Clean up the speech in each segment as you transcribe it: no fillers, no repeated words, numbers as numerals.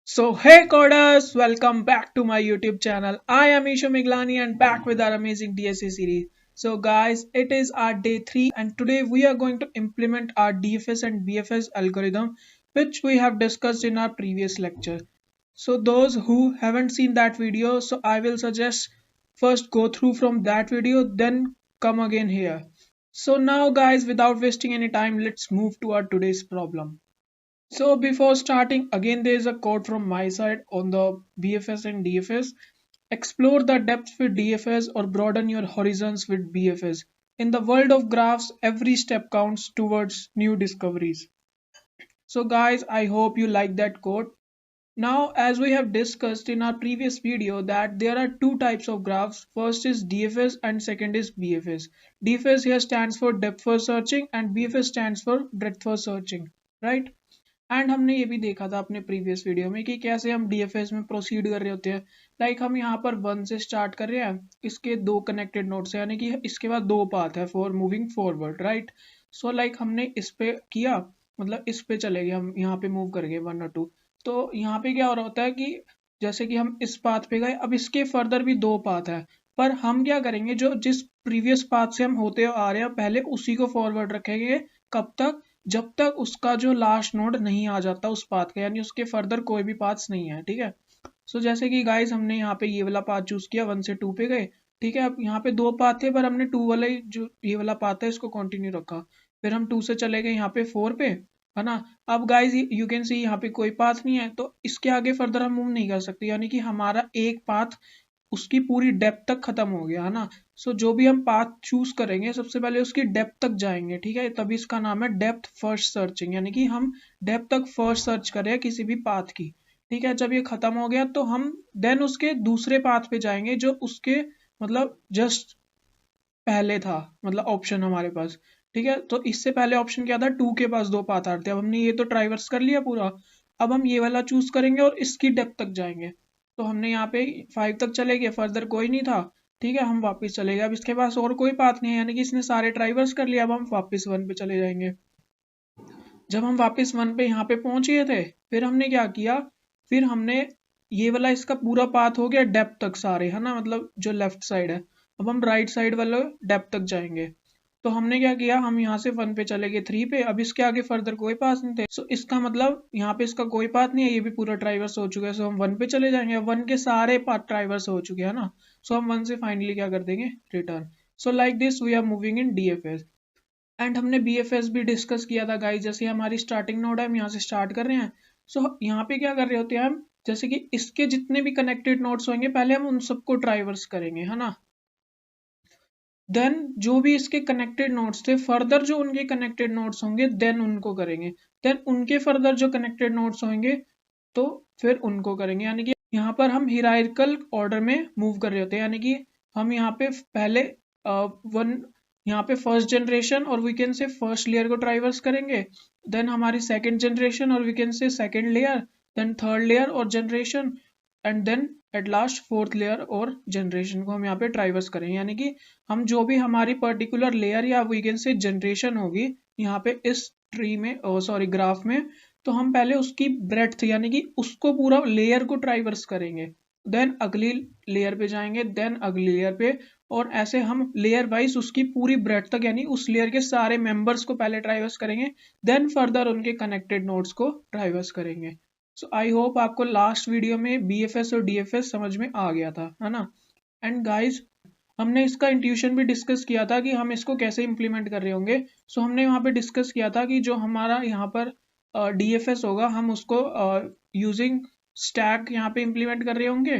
So hey coders, welcome back to my YouTube channel. I am Ishu Miglani and back with our amazing DSA series. So guys, it is our day 3 and today we are going to implement our DFS and BFS algorithm which we have discussed in our previous lecture. So those who haven't seen that video, so I will suggest first go through from that video then come again here. So now guys, without wasting any time, let's move to our today's problem. So before starting, again there is a quote from my side on the BFS and DFS. Explore the depth with DFS or broaden your horizons with BFS. In the world of graphs, every step counts towards new discoveries. So guys, I hope you like that quote. Now, as we have discussed in our previous video that there are two types of graphs. First is DFS and second is BFS. DFS here stands for depth first searching and BFS stands for breadth first searching, right? And हमने ये भी देखा था अपने previous video में कि कैसे हम डीएफएस में प्रोसीड कर रहे होते हैं। लाइक हम यहाँ पर 1 से स्टार्ट कर रहे हैं, इसके दो कनेक्टेड नोड्स हैं, यानी कि इसके बाद दो पाथ है for moving forward, right. So like हमने इस पे किया, मतलब इस पे चले गए, हम यहाँ पे मूव कर गए 1 और 2। तो यहाँ पे क्या हो रहा होता है कि जैसे कि हम इस पाथ पे गए, अब इसके फर्दर भी दो पाथ है, पर हम क्या करेंगे, जो जिस प्रीवियस पाथ से हम होते आ रहे हैं पहले उसी को फॉरवर्ड रखेंगे। कब तक? जब तक उसका जो लास्ट नोड नहीं आ जाता उस पाथ का, यानी उसके फर्दर कोई भी पाथ्स नहीं है, ठीक है। सो जैसे कि गाइस हमने यहाँ पे ये वाला पाथ चूज किया, 1 से 2 पे गए, ठीक है। अब यहाँ पे दो पाथ थे पर हमने 2 वाला ही, जो ये वाला पाथ है इसको कंटिन्यू रखा। फिर हम 2 से चले गए यहाँ पे 4 पे, है ना। अब गाइस यू कैन सी यहाँ पे कोई पाथ नहीं है, तो इसके आगे फर्दर हम मूव नहीं कर सकते, यानी कि हमारा एक पाथ उसकी पूरी डेप्थ तक खत्म हो गया, है ना। सो जो भी हम पाथ चूज करेंगे सबसे पहले उसकी डेप्थ तक जाएंगे, ठीक है। तभी इसका नाम है डेप्थ फर्स्ट सर्चिंग, यानी कि हम डेप्थ तक फर्स्ट सर्च कर रहे हैं किसी भी पाथ की, ठीक है। जब ये खत्म हो गया तो हम देन उसके दूसरे पाथ पे जाएंगे जो उसके मतलब जस्ट पहले था, मतलब ऑप्शन हमारे पास, ठीक है। तो इससे पहले ऑप्शन क्या था, 2 के पास दो पाथ आ रहे थे। अब हमने ये तो ट्राइवर्स कर लिया पूरा, अब हम ये वाला चूज करेंगे और इसकी डेप्थ तक जाएंगे। तो हमने यहाँ पे 5 तक चले गए, फर्दर कोई नहीं था, ठीक है। हम वापस चले गए, अब इसके पास और कोई पाथ नहीं है, यानी कि इसने सारे ट्राइवर्स कर लिया। अब हम वापस 1 पे चले जाएंगे। जब हम वापस 1 पे यहाँ पे पहुंच गए थे, फिर हमने क्या किया, फिर हमने ये वाला इसका पूरा पाथ हो गया डेप्थ तक सारे, है ना, मतलब जो लेफ्ट साइड है। अब हम राइट साइड वाले डेप्थ तक जाएंगे। तो हमने क्या किया, हम यहाँ से 1 पे चले गए 3 पे, अब इसके आगे फर्दर कोई पाथ नहीं थे। सो इसका मतलब यहाँ पे इसका कोई पाथ नहीं है, ये भी पूरा ट्राइवर्स हो चुका है। सो हम 1 पे चले जाएंगे, अब 1 के सारे पाथ ट्राइवर्स हो चुके हैं ना। सो हम 1 से फाइनली क्या कर देंगे, return. So like this we are moving in DFS. And हमने BFS भी डिस्कस किया था गाइस। जैसे हमारी स्टार्टिंग नोड है, हम यहाँ से स्टार्ट कर रहे हैं। सो यहाँ पे क्या कर रहे होते हैं हम, जैसे कि इसके जितने भी कनेक्टेड नोड्स होंगे पहले हम उन सबको ट्राइवर्स करेंगे, है ना। देन जो भी इसके कनेक्टेड नोड्स थे, फर्दर जो उनके कनेक्टेड नोड्स होंगे देन उनको करेंगे। देन उनके फर्दर जो कनेक्टेड नोड्स होंगे तो फिर उनको करेंगे, यानी कि यहाँ पर हम हिरार्किकल ऑर्डर में मूव कर रहे होते हैं। यानी कि हम यहाँ पे पहले वन यहाँ पे फर्स्ट जनरेशन और we can say first layer को ट्राइवर्स करेंगे, देन हमारी सेकंड जनरेशन और we can say second layer, then third layer और generation, and then at last fourth layer और जनरेशन को हम यहाँ पे ट्राइवर्स करेंगे। यानी कि हम जो भी हमारी पर्टिकुलर लेयर या वी कैन से जनरेशन होगी यहाँ पे इस ट्री में, सॉरी ग्राफ में, तो हम पहले उसकी ब्रेड्थ यानी कि उसको पूरा लेयर को ट्राइवर्स करेंगे, देन अगली लेयर पे जाएंगे, देन अगली लेयर पे, और ऐसे हम लेयर वाइज उसकी पूरी ब्रेड्थ तक यानी उस लेयर के सारे मेंबर्स को पहले ट्राइवर्स करेंगे, देन फर्दर उनके कनेक्टेड नोड्स को ट्राइवर्स करेंगे। सो आई होप आपको लास्ट वीडियो में BFS और DFS समझ में आ गया था, है ना। एंड गाइज हमने इसका इंट्यूशन भी डिस्कस किया था कि हम इसको कैसे इंप्लीमेंट कर रहे होंगे। सो हमने वहाँ पे डिस्कस किया था कि जो हमारा यहाँ पर DFS होगा हम उसको यूजिंग स्टैक यहाँ पे इंप्लीमेंट कर रहे होंगे,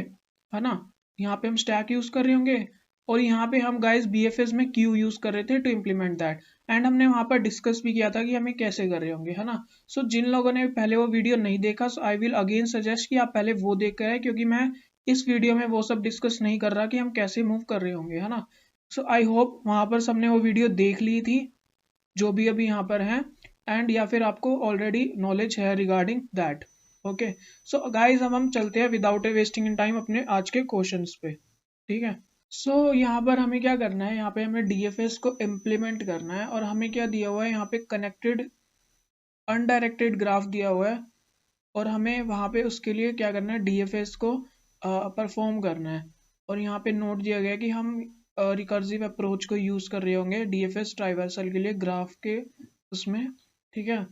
है ना। यहाँ पे हम स्टैक यूज कर रहे होंगे और यहाँ पे हम गाइस BFS में क्यू यूज कर रहे थे टू इम्प्लीमेंट दैट। एंड हमने वहाँ पर डिस्कस भी किया था कि हमें कैसे कर रहे होंगे, है ना। सो जिन लोगों ने पहले वो वीडियो नहीं देखा, सो आई विल अगेन सजेस्ट कि आप पहले वो देख कर आए, क्योंकि मैं इस वीडियो में वो सब डिस्कस नहीं कर रहा कि हम कैसे मूव कर रहे होंगे, है ना। सो आई होप वहाँ पर सबने वो वीडियो देख ली थी जो भी अभी यहाँ पर हैं, एंड या फिर आपको ऑलरेडी नॉलेज है regarding that. Okay, so guys अब हम चलते हैं without A wasting in time अपने आज के क्वेश्चंस पे, ठीक है। सो यहाँ पर हमें क्या करना है, यहाँ पे हमें DFS को इम्प्लीमेंट करना है और हमें क्या दिया हुआ है, यहाँ पे कनेक्टेड अनडायरेक्टेड ग्राफ दिया हुआ है और हमें वहाँ पे उसके लिए क्या करना है, DFS को परफॉर्म करना है। और यहाँ पे नोट दिया गया है कि हम रिकर्सिव अप्रोच को यूज़ कर रहे होंगे DFS ट्राइवर्सल के लिए ग्राफ के उसमें, ठीक है।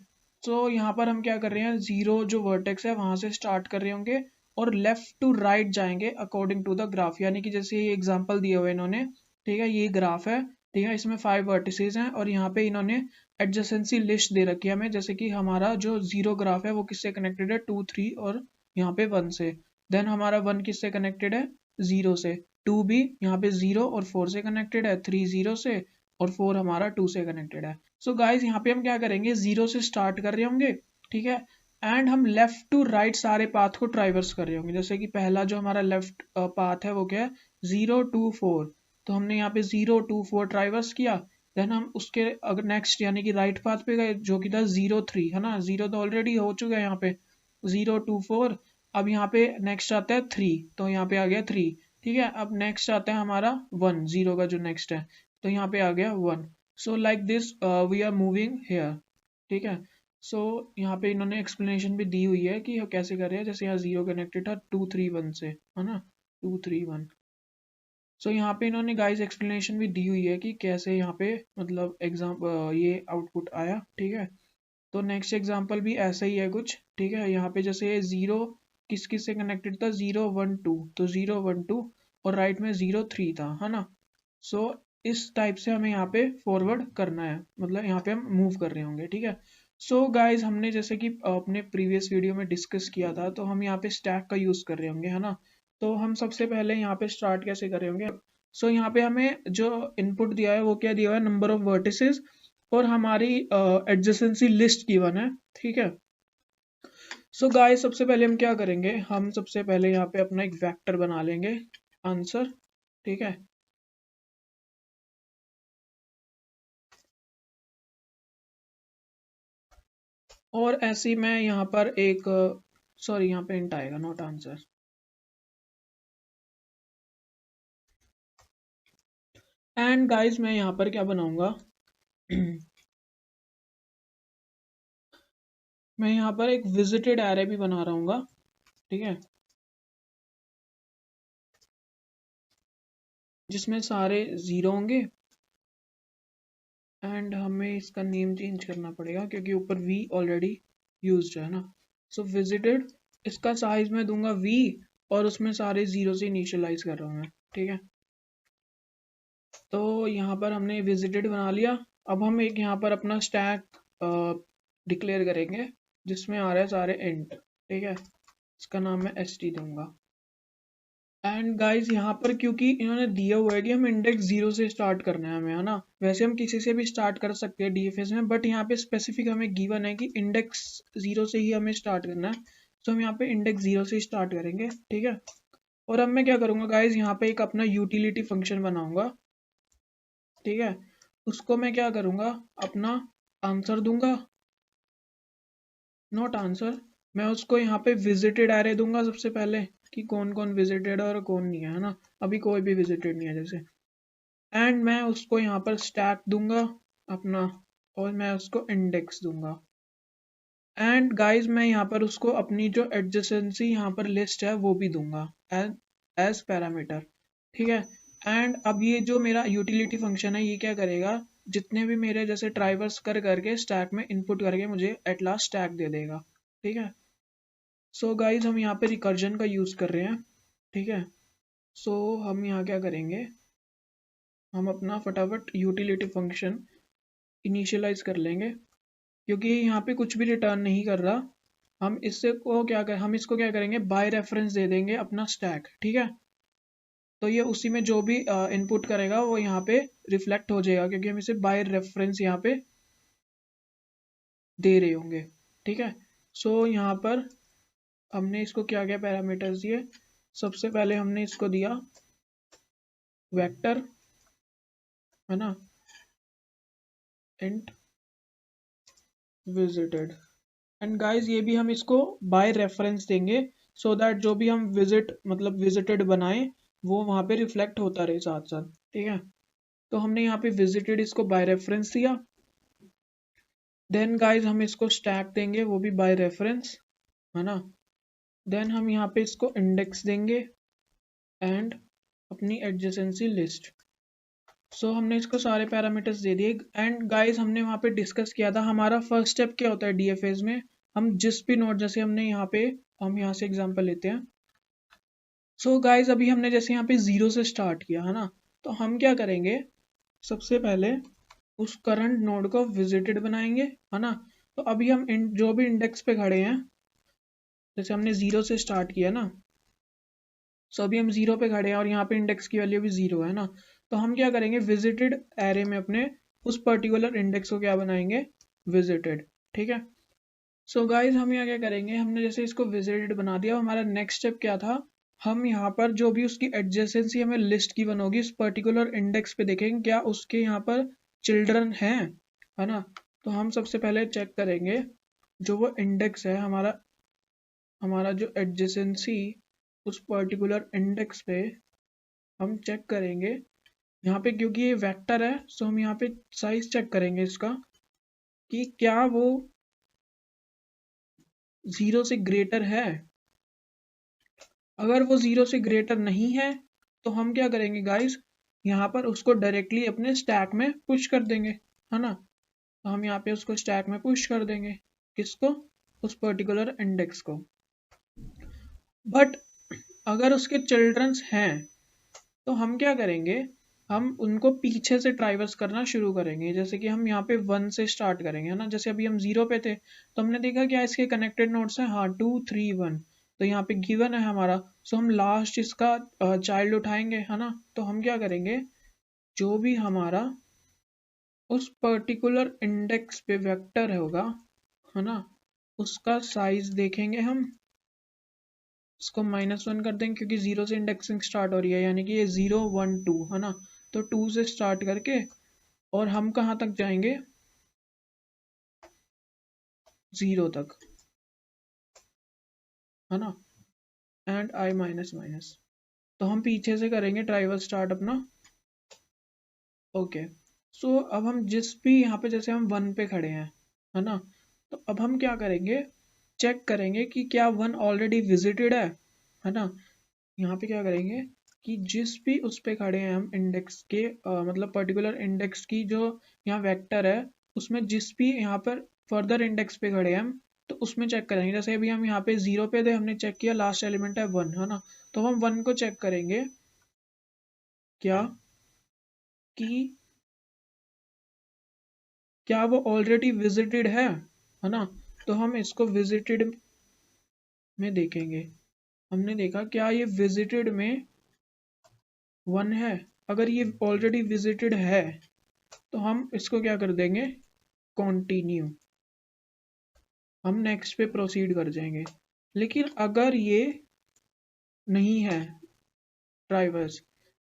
तो यहाँ पर हम क्या कर रहे हैं, जीरो जो वर्टेक्स है वहाँ से स्टार्ट कर रहे होंगे और लेफ्ट टू राइट जाएंगे अकॉर्डिंग टू द ग्राफ, यानी कि जैसे ये एग्जांपल दिया हुआ है इन्होंने, ठीक है, ये ग्राफ है, ठीक है, इसमें 5 वर्टिसेस हैं और यहाँ पे इन्होंने एडजेसेंसी लिस्ट दे रखी है हमें, जैसे कि हमारा जो जीरो ग्राफ है वो किससे कनेक्टेड है, 2 3 और यहाँ पे 1 से। देन हमारा 1 किससे कनेक्टेड है, 0 से। 2 भी यहाँ पे 0 और 4 से कनेक्टेड है, 3 0 से और 4 हमारा 2 से कनेक्टेड है। सो गाइज यहाँ पे हम क्या करेंगे, 0 से स्टार्ट कर रहे होंगे, ठीक है, एंड हम लेफ्ट टू राइट सारे पाथ को ट्राइवर्स कर रहे होंगे। जैसे कि पहला जो हमारा लेफ्ट पाथ है वो क्या है, 0 2 4, तो हमने यहाँ पे 0 2 4 ट्राइवर्स किया। देन हम उसके अगर नेक्स्ट यानी कि राइट पाथ पे गए जो कि था 0 3, है ना, 0 तो ऑलरेडी हो चुका है यहाँ पे, 0 2 4। अब यहाँ पे नेक्स्ट आता है 3, तो यहाँ पे आ गया 3, ठीक है। अब नेक्स्ट आता है हमारा 1, 0 का जो नेक्स्ट है, तो यहाँ पे आ गया 1। So like this we are moving here, ठीक है। सो यहाँ पे इन्होंने एक्सप्लेनेशन भी दी हुई है कि कैसे कर रहे हैं, जैसे यहाँ 0 कनेक्टेड था 2 3 1 से, है ना, 2 3 1। सो यहाँ पे इन्होंने गाइस एक्सप्लेनेशन भी दी हुई है कि कैसे यहाँ पे मतलब ये आउटपुट आया, ठीक है। तो नेक्स्ट एग्जांपल भी ऐसा ही है कुछ, ठीक है। यहाँ पे जैसे जीरो किस किस से कनेक्टेड था, 0 1 2, तो 0 1 2 और राइट में 0 3 था, है ना। सो इस टाइप से हमें यहाँ पे फॉरवर्ड करना है, मतलब यहाँ पे हम मूव कर रहे होंगे, ठीक है। सो गाइज हमने जैसे कि अपने प्रीवियस वीडियो में डिस्कस किया था, तो हम यहाँ पे स्टैक का यूज कर रहे होंगे, है ना। तो हम सबसे पहले यहाँ पे स्टार्ट कैसे कर रहे होंगे। सो यहाँ पे हमें जो इनपुट दिया है वो क्या दिया हुआ है, नंबर ऑफ वर्टिसेस और हमारी एडजेसेंसी लिस्ट गिवन है, ठीक है। सो गाइस सबसे पहले हम क्या करेंगे, हम सबसे पहले यहाँ पे अपना एक वेक्टर बना लेंगे आंसर, ठीक है। और ऐसे ही मैं यहाँ पर एक सॉरी यहाँ पे इंट आएगा, नॉट आंसर। एंड गाइस मैं यहाँ पर क्या बनाऊंगा मैं यहाँ पर एक विजिटेड एरे भी बना रहा हूँ, ठीक है, जिसमें सारे जीरो होंगे। एंड हमें इसका नेम चेंज करना पड़ेगा क्योंकि ऊपर वी ऑलरेडी यूज्ड है ना। सो विजिटेड, इसका साइज मैं दूंगा वी और उसमें सारे जीरो से इनिशियलाइज कर रहा हूँ मैं, ठीक है। तो यहाँ पर हमने विजिटेड बना लिया। अब हम एक यहाँ पर अपना स्टैक डिक्लेयर करेंगे जिसमें आ रहा है सारे इंट, ठीक है। इसका नाम मैं st दूंगा। एंड गाइस यहाँ पर क्योंकि इन्होंने दिया हुआ है कि हम इंडेक्स 0 से स्टार्ट करना है हमें, है ना। वैसे हम किसी से भी स्टार्ट कर सकते हैं DFS में, बट यहाँ पे स्पेसिफिक हमें गिवन है कि इंडेक्स 0 से ही हमें स्टार्ट करना है। तो हम यहाँ पे इंडेक्स 0 से स्टार्ट करेंगे, ठीक है। और अब मैं क्या करूँगा गाइज, यहाँ पे एक अपना यूटिलिटी फंक्शन बनाऊंगा, ठीक है। उसको मैं क्या करूँगा, अपना आंसर दूंगा, नॉट आंसर। मैं उसको यहाँ पे विजिटेड एरे दूंगा सबसे पहले कि कौन कौन विजिटेड है और कौन नहीं है ना। अभी कोई भी विजिटेड नहीं है जैसे। एंड मैं उसको यहाँ पर स्टैक दूंगा अपना और मैं उसको इंडेक्स दूंगा। एंड गाइस मैं यहाँ पर उसको अपनी जो एडजेसेंसी यहाँ पर लिस्ट है वो भी दूंगा एज पैरामीटर, ठीक है। एंड अब ये जो मेरा यूटिलिटी फंक्शन है ये क्या करेगा, जितने भी मेरे जैसे ट्राइवर्स कर करके स्टैक में इनपुट करके मुझे एट लास्ट स्टैक दे देगा, ठीक है। सो गाइज हम यहाँ पे रिकर्जन का यूज कर रहे हैं, ठीक है। सो हम यहाँ क्या करेंगे, हम अपना फटाफट यूटिलिटी फंक्शन इनिशियलाइज कर लेंगे क्योंकि यहाँ पे कुछ भी रिटर्न नहीं कर रहा। हम इसको क्या करेंगे, बाय रेफरेंस दे देंगे अपना स्टैक, ठीक है। तो ये उसी में जो भी इनपुट करेगा वो यहाँ पे रिफ्लेक्ट हो जाएगा क्योंकि हम इसे बाय रेफरेंस यहाँ पे दे रहे होंगे, ठीक है। सो यहाँ पर हमने इसको क्या क्या पैरामीटर्स दिए, सबसे पहले हमने इसको दिया वेक्टर, है ना, इंट विजिटेड। एंड गाइस ये भी हम इसको बाय रेफरेंस देंगे सो दैट जो भी हम विजिटेड बनाएं वो वहाँ पे रिफ्लेक्ट होता रहे साथ साथ, ठीक है। तो हमने यहाँ पे विजिटेड इसको बाय रेफरेंस दिया। देन गाइज हम इसको स्टैक देंगे, वो भी बाय रेफरेंस, है ना। देन हम यहाँ पे इसको इंडेक्स देंगे एंड अपनी एडजेसेंसी लिस्ट। सो हमने इसको सारे पैरामीटर्स दे दिए। एंड गाइज हमने वहाँ पे डिस्कस किया था हमारा फर्स्ट स्टेप क्या होता है डीएफएस में। हम जिस भी नोड, जैसे हमने यहाँ पे, हम यहाँ से एग्जांपल लेते हैं। सो गाइज अभी हमने जैसे यहाँ पे 0 से स्टार्ट किया है ना, तो हम क्या करेंगे, सबसे पहले उस करंट नोड को विजिटेड बनाएंगे, है ना। तो अभी हम जो भी इंडेक्स पे खड़े हैं, जैसे हमने 0 से स्टार्ट किया ना, सो अभी हम 0 पे खड़े हैं और यहाँ पे इंडेक्स की वैल्यू भी 0 है ना। तो हम क्या करेंगे, विजिटेड एरे में अपने उस पर्टिकुलर इंडेक्स को क्या बनाएंगे, विजिटेड, ठीक है। सो गाइज हम यहाँ क्या करेंगे, हमने जैसे इसको विजिटेड बना दिया, हमारा नेक्स्ट स्टेप क्या था, हम यहाँ पर जो भी उसकी एडजेसेंसी हमें लिस्ट की बनोगी उस पर्टिकुलर इंडेक्स पे देखेंगे क्या उसके यहाँ पर चिल्ड्रन हैं, है ना। तो हम सबसे पहले चेक करेंगे जो वो इंडेक्स है हमारा, हमारा जो एडजेसेंसी उस पर्टिकुलर इंडेक्स पे हम चेक करेंगे यहाँ पे, क्योंकि ये वेक्टर है सो हम यहाँ पे साइज चेक करेंगे इसका कि क्या वो 0 से ग्रेटर है। अगर वो 0 से ग्रेटर नहीं है तो हम क्या करेंगे गाइस, यहाँ पर उसको डायरेक्टली अपने स्टैक में पुश कर देंगे, है ना। तो हम यहाँ पे उसको स्टैक में पुश कर देंगे, किसको, उस पर्टिकुलर इंडेक्स को। बट अगर उसके चिल्ड्रंस हैं तो हम क्या करेंगे, हम उनको पीछे से ट्राइवर्स करना शुरू करेंगे। जैसे कि हम यहाँ पे 1 से स्टार्ट करेंगे, है ना। जैसे अभी हम 0 पे थे तो हमने देखा क्या इसके कनेक्टेड नोड्स हैं, हाँ 2 3 1, तो यहाँ पे गिवन है हमारा। सो हम लास्ट इसका चाइल्ड उठाएंगे, है ना। तो हम क्या करेंगे, जो भी हमारा उस पर्टिकुलर इंडेक्स पे वेक्टर होगा, है ना, उसका साइज देखेंगे हम, इसको -1 कर देंगे क्योंकि 0 से इंडेक्सिंग स्टार्ट हो रही है, यानी कि ये 0 1 2, है ना। तो 2 से स्टार्ट करके और हम कहाँ तक जाएंगे, 0 तक, है ना। एंड i माइनस माइनस, तो हम पीछे से करेंगे ट्राइवल स्टार्ट अपना। ओके, सो अब हम जिस भी यहाँ पे, जैसे हम 1 पे खड़े हैं, है ना, तो अब हम क्या करेंगे, चेक करेंगे कि क्या 1 ऑलरेडी विजिटेड है ना। यहाँ पे क्या करेंगे कि जिस भी उस पे खड़े हैं हम इंडेक्स के, मतलब पर्टिकुलर इंडेक्स की जो यहाँ वेक्टर है, उसमें जिस भी यहाँ पर फर्दर इंडेक्स पे खड़े हैं हम, तो उसमें चेक करेंगे। जैसे अभी हम यहाँ पे 0 पे थे, हमने चेक किया लास्ट एलिमेंट है 1, है ना। तो हम 1 को चेक करेंगे क्या कि क्या वो ऑलरेडी विजिटेड है ना। तो हम इसको विजिटेड में देखेंगे, हमने देखा क्या ये विजिटेड में 1 है। अगर ये ऑलरेडी विजिटेड है तो हम इसको क्या कर देंगे, कंटिन्यू, हम नेक्स्ट पे प्रोसीड कर जाएंगे। लेकिन अगर ये नहीं है ड्राइवर्स,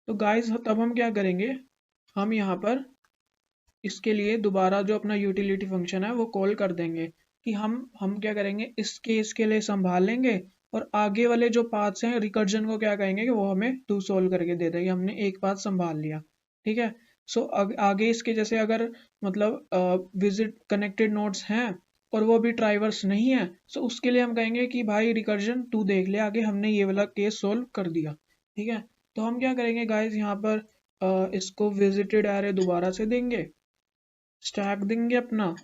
तो गाइस तब हम क्या करेंगे, हम यहाँ पर इसके लिए दोबारा जो अपना यूटिलिटी फंक्शन है वो कॉल कर देंगे कि हम क्या करेंगे, इस केस के लिए संभाल लेंगे और आगे वाले जो पाथ्स हैं रिकर्जन को क्या कहेंगे कि वो हमें टू सोल्व करके दे देंगे, हमने एक पाथ संभाल लिया, ठीक है। सो आगे इसके जैसे अगर मतलब विजिट कनेक्टेड नोड्स हैं और वो भी ट्राइवर्स नहीं है, सो उसके लिए हम कहेंगे कि भाई रिकर्जन तू देख ले आगे, हमने ये वाला केस सोल्व कर दिया, ठीक है। तो हम क्या करेंगे गाइज, यहाँ पर इसको विजिटेड एरे दोबारा से देंगे, स्टैक देंगे अपना,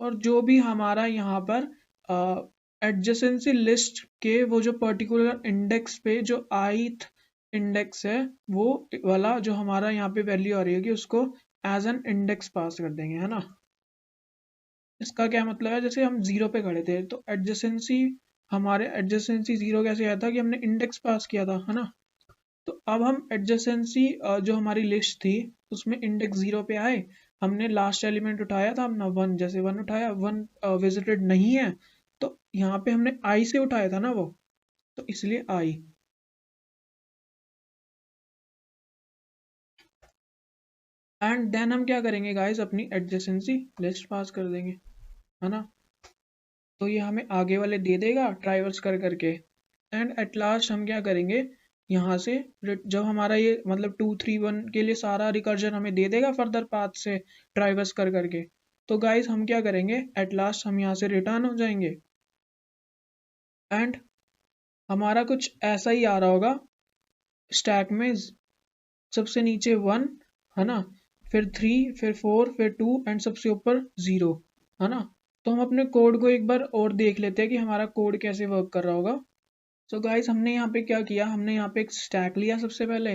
और जो भी हमारा यहाँ पर एडजेसेंसी लिस्ट के वो जो पर्टिकुलर इंडेक्स पे जो ith इंडेक्स है, वो वाला जो हमारा यहाँ पे वैल्यू आ रही होगी उसको एज एन इंडेक्स पास कर देंगे, है ना। इसका क्या मतलब है, जैसे हम 0 पे खड़े थे तो एडजेसेंसी, हमारे एडजेसेंसी 0 कैसे आया था कि हमने इंडेक्स पास किया था, है ना। तो अब हम एडजेसेंसी जो हमारी लिस्ट थी उसमें इंडेक्स 0 पे आए, हमने लास्ट एलिमेंट उठाया था अपना 1, जैसे 1 उठाया, 1 विजिटेड नहीं है, तो यहाँ पे हमने आई से उठाया था ना वो, तो इसलिए आई। एंड देन हम क्या करेंगे गाइस, अपनी एडजेसेंसी लिस्ट पास कर देंगे, है ना। तो ये हमें आगे वाले दे देगा ट्राइवर्स कर करके। एंड एट लास्ट हम क्या करेंगे, यहाँ से जब हमारा ये मतलब 2 3 1 के लिए सारा रिकर्जन हमें दे देगा फर्दर पाथ से ट्राइवर्स कर करके, तो गाइस हम क्या करेंगे, एट लास्ट हम यहाँ से रिटर्न हो जाएंगे एंड हमारा कुछ ऐसा ही आ रहा होगा स्टैक में, सबसे नीचे 1 है ना, फिर 3, फिर 4, फिर 2 एंड सबसे ऊपर 0 है ना। तो हम अपने कोड को एक बार और देख लेते हैं कि हमारा कोड कैसे वर्क कर रहा होगा। सो गाइस हमने यहाँ पे क्या किया, हमने यहाँ पे एक स्टैक लिया, सबसे पहले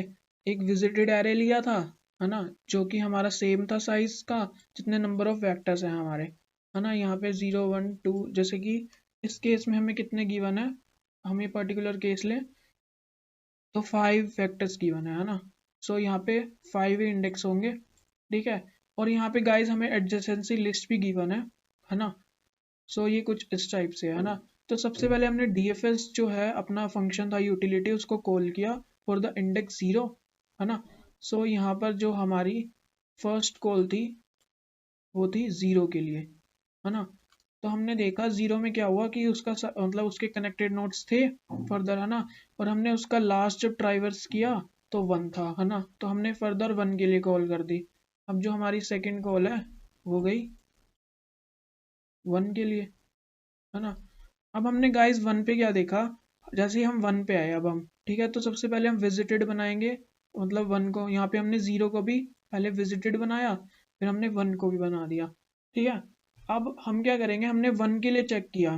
एक विजिटेड एरे लिया था है ना, जो कि हमारा सेम था साइज का जितने नंबर ऑफ वेक्टर्स हैं हमारे, है ना। यहाँ पे 0 1 2, जैसे कि इस केस में हमें कितने गिवन है, हम ये पर्टिकुलर केस लें तो 5 वेक्टर्स गिवन है ना। सो यहाँ पे 5 ही इंडेक्स होंगे, ठीक है। और यहाँ पे गाइस हमें एडजेसेंसी लिस्ट भी गिवन है ना। सो ये कुछ इस टाइप से है ना। तो सबसे पहले हमने डीएफएस जो है अपना फंक्शन था यूटिलिटी, उसको कॉल किया फॉर द इंडेक्स 0 है ना। सो यहाँ पर जो हमारी फर्स्ट कॉल थी वो थी 0 के लिए है ना। तो हमने देखा 0 में क्या हुआ कि उसका मतलब उसके कनेक्टेड नोड्स थे फर्दर है ना, और हमने उसका लास्ट जब ट्राइवर्स किया तो 1 था है ना, तो हमने फर्दर 1 के लिए कॉल कर दी। अब जो हमारी सेकंड कॉल है वो गई 1 के लिए है ना। अब हमने गाइस 1 पे क्या देखा, जैसे ही हम 1 पे आए अब हम, ठीक है, तो सबसे पहले हम विजिटेड बनाएंगे, मतलब 1 को, यहाँ पे हमने 0 को भी पहले विजिटेड बनाया, फिर हमने 1 को भी बना दिया, ठीक है। अब हम क्या करेंगे, हमने 1 के लिए चेक किया,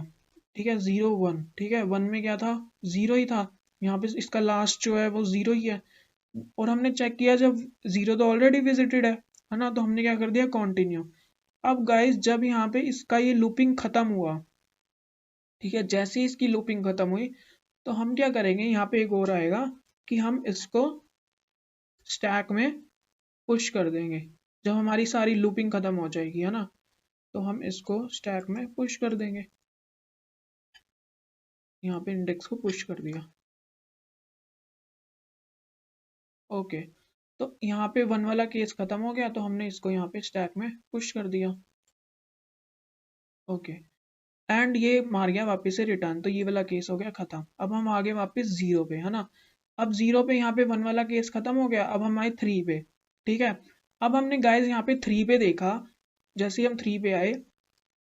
ठीक है, 0 1, ठीक है, 1 में क्या था, 0 ही था, यहाँ पे इसका लास्ट जो है वो 0 ही है। और हमने चेक किया जब 0 तो ऑलरेडी विजिटेड है ना, तो हमने क्या कर दिया, कंटिन्यू। अब गाइस जब यहाँ पे इसका ये लूपिंग खत्म हुआ, ठीक है, जैसे ही इसकी लूपिंग खत्म हुई तो हम क्या करेंगे, यहाँ पे एक और आएगा कि हम इसको स्टैक में पुश कर देंगे जब हमारी सारी लूपिंग खत्म हो जाएगी है ना। तो हम इसको स्टैक में पुश कर देंगे, यहाँ पे इंडेक्स को पुश कर दिया, ओके। तो यहाँ पे 1 वाला केस खत्म हो गया, तो हमने इसको यहाँ पे स्टैक में पुश कर दिया, ओके। एंड ये मार गया वापस से रिटर्न, तो ये वाला केस हो गया खत्म। अब हम आगे वापस 0 पे है ना। अब 0 पे यहाँ पे 1 वाला केस खत्म हो गया, अब हम आए 3 पे, ठीक है। अब हमने गाइस यहाँ पे 3 पे देखा, जैसे ही हम 3 पे आए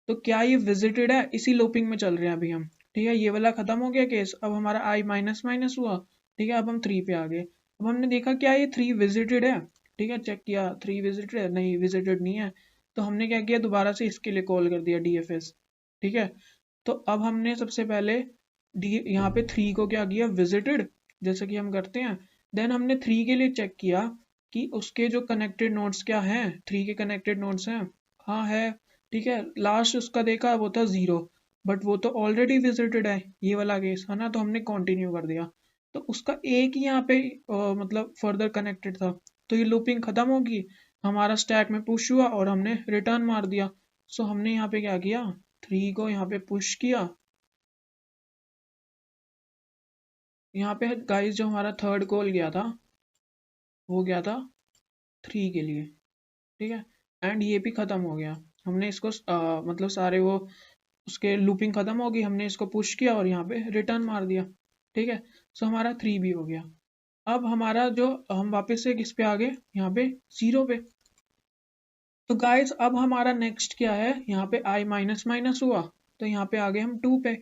तो क्या ये विजिटेड है, इसी लूपिंग में चल रहे हैं अभी हम, ठीक है। ये वाला खत्म हो गया केस, अब हमारा आई माइनस माइनस हुआ, ठीक है। अब हम 3 पे आ गए, अब हमने देखा क्या ये 3 विजिटेड है, ठीक है, चेक किया 3 विजिटेड है, नहीं विजिटेड नहीं है। तो हमने क्या किया, दोबारा से इसके लिए कॉल कर दिया डीएफएस, ठीक है। तो अब हमने सबसे पहले डी यहाँ पे 3 को क्या किया, विजिटेड, जैसे कि हम करते हैं। देन हमने 3 के लिए चेक किया कि उसके जो कनेक्टेड नोड्स क्या हैं, 3 के कनेक्टेड नोड्स हैं, हाँ है, ठीक है। लास्ट उसका देखा वो था 0, बट वो तो ऑलरेडी विजिटेड है, ये वाला केस है ना, तो हमने कंटिन्यू कर दिया। तो उसका एक ही यहाँ पे मतलब फर्दर कनेक्टेड था, तो ये लूपिंग खत्म होगी, हमारा स्टैक में पुश हुआ और हमने रिटर्न मार दिया। सो हमने यहाँ पे क्या किया, 3 को यहाँ पे पुश किया, यहाँ पे गाइस जो हमारा थर्ड कॉल गया था वो गया था 3 के लिए, ठीक है। एंड ये भी खत्म हो गया, हमने इसको मतलब सारे वो उसके लूपिंग खत्म हो गई, हमने इसको पुश किया और यहाँ पे रिटर्न मार दिया, ठीक है। सो हमारा 3 भी हो गया। अब हमारा जो हम वापस से किस पे आ गए, यहाँ पे 0 पे। तो गाइस अब हमारा नेक्स्ट क्या है, यहाँ पे आई माइनस माइनस हुआ, तो यहाँ पे आ गए हम 2 पे।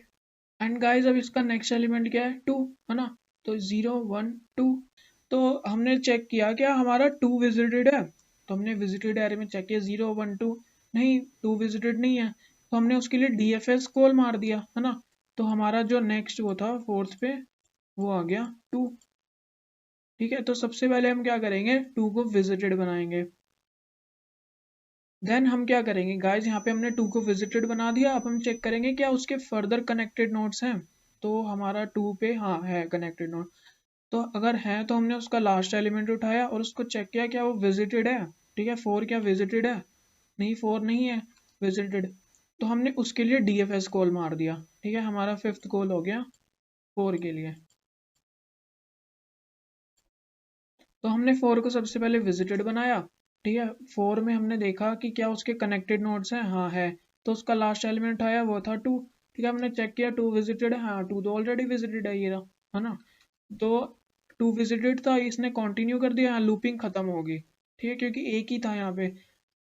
एंड गाइस अब इसका नेक्स्ट एलिमेंट क्या है, 2 है ना। तो 0 1 2, तो हमने चेक किया क्या हमारा 2 विजिटेड है, तो हमने विजिटेड एरे में चेक किया 0 1 2, नहीं 2 विजिटेड नहीं है, तो हमने उसके लिए डीएफएस कॉल मार दिया है ना। तो हमारा जो नेक्स्ट वो था फोर्थ पे वो आ गया 2, ठीक है। तो सबसे पहले हम क्या करेंगे, 2 को विजिटेड बनाएंगे, देन हम क्या करेंगे गाइस, यहाँ पे हमने 2 को विजिटेड बना दिया, अब हम चेक करेंगे क्या उसके फर्दर कनेक्टेड नोड्स हैं। तो हमारा 2 पे हाँ है कनेक्टेड नोड, तो अगर है तो हमने उसका लास्ट एलिमेंट उठाया और उसको चेक किया क्या वो विजिटेड है, ठीक है। 4 क्या विजिटेड है, नहीं 4 नहीं है विजिटेड, तो हमने उसके लिए डीएफएस कॉल मार दिया, ठीक है। हमारा फिफ्थ कॉल हो गया 4 के लिए, तो हमने 4 को सबसे पहले विजिटेड बनाया, ठीक है। 4 में हमने देखा कि क्या उसके कनेक्टेड नोड्स हैं, हाँ है, तो उसका लास्ट एलिमेंट आया वो था 2, ठीक है। हमने चेक किया 2 विजिटेड है, हाँ 2 तो ऑलरेडी विजिटेड है ये रहा, है ना। तो टू विजिटेड था, इसने कंटिन्यू कर दिया, यहाँ लूपिंग खत्म हो गई। ठीक है, क्योंकि एक ही था यहाँ पे।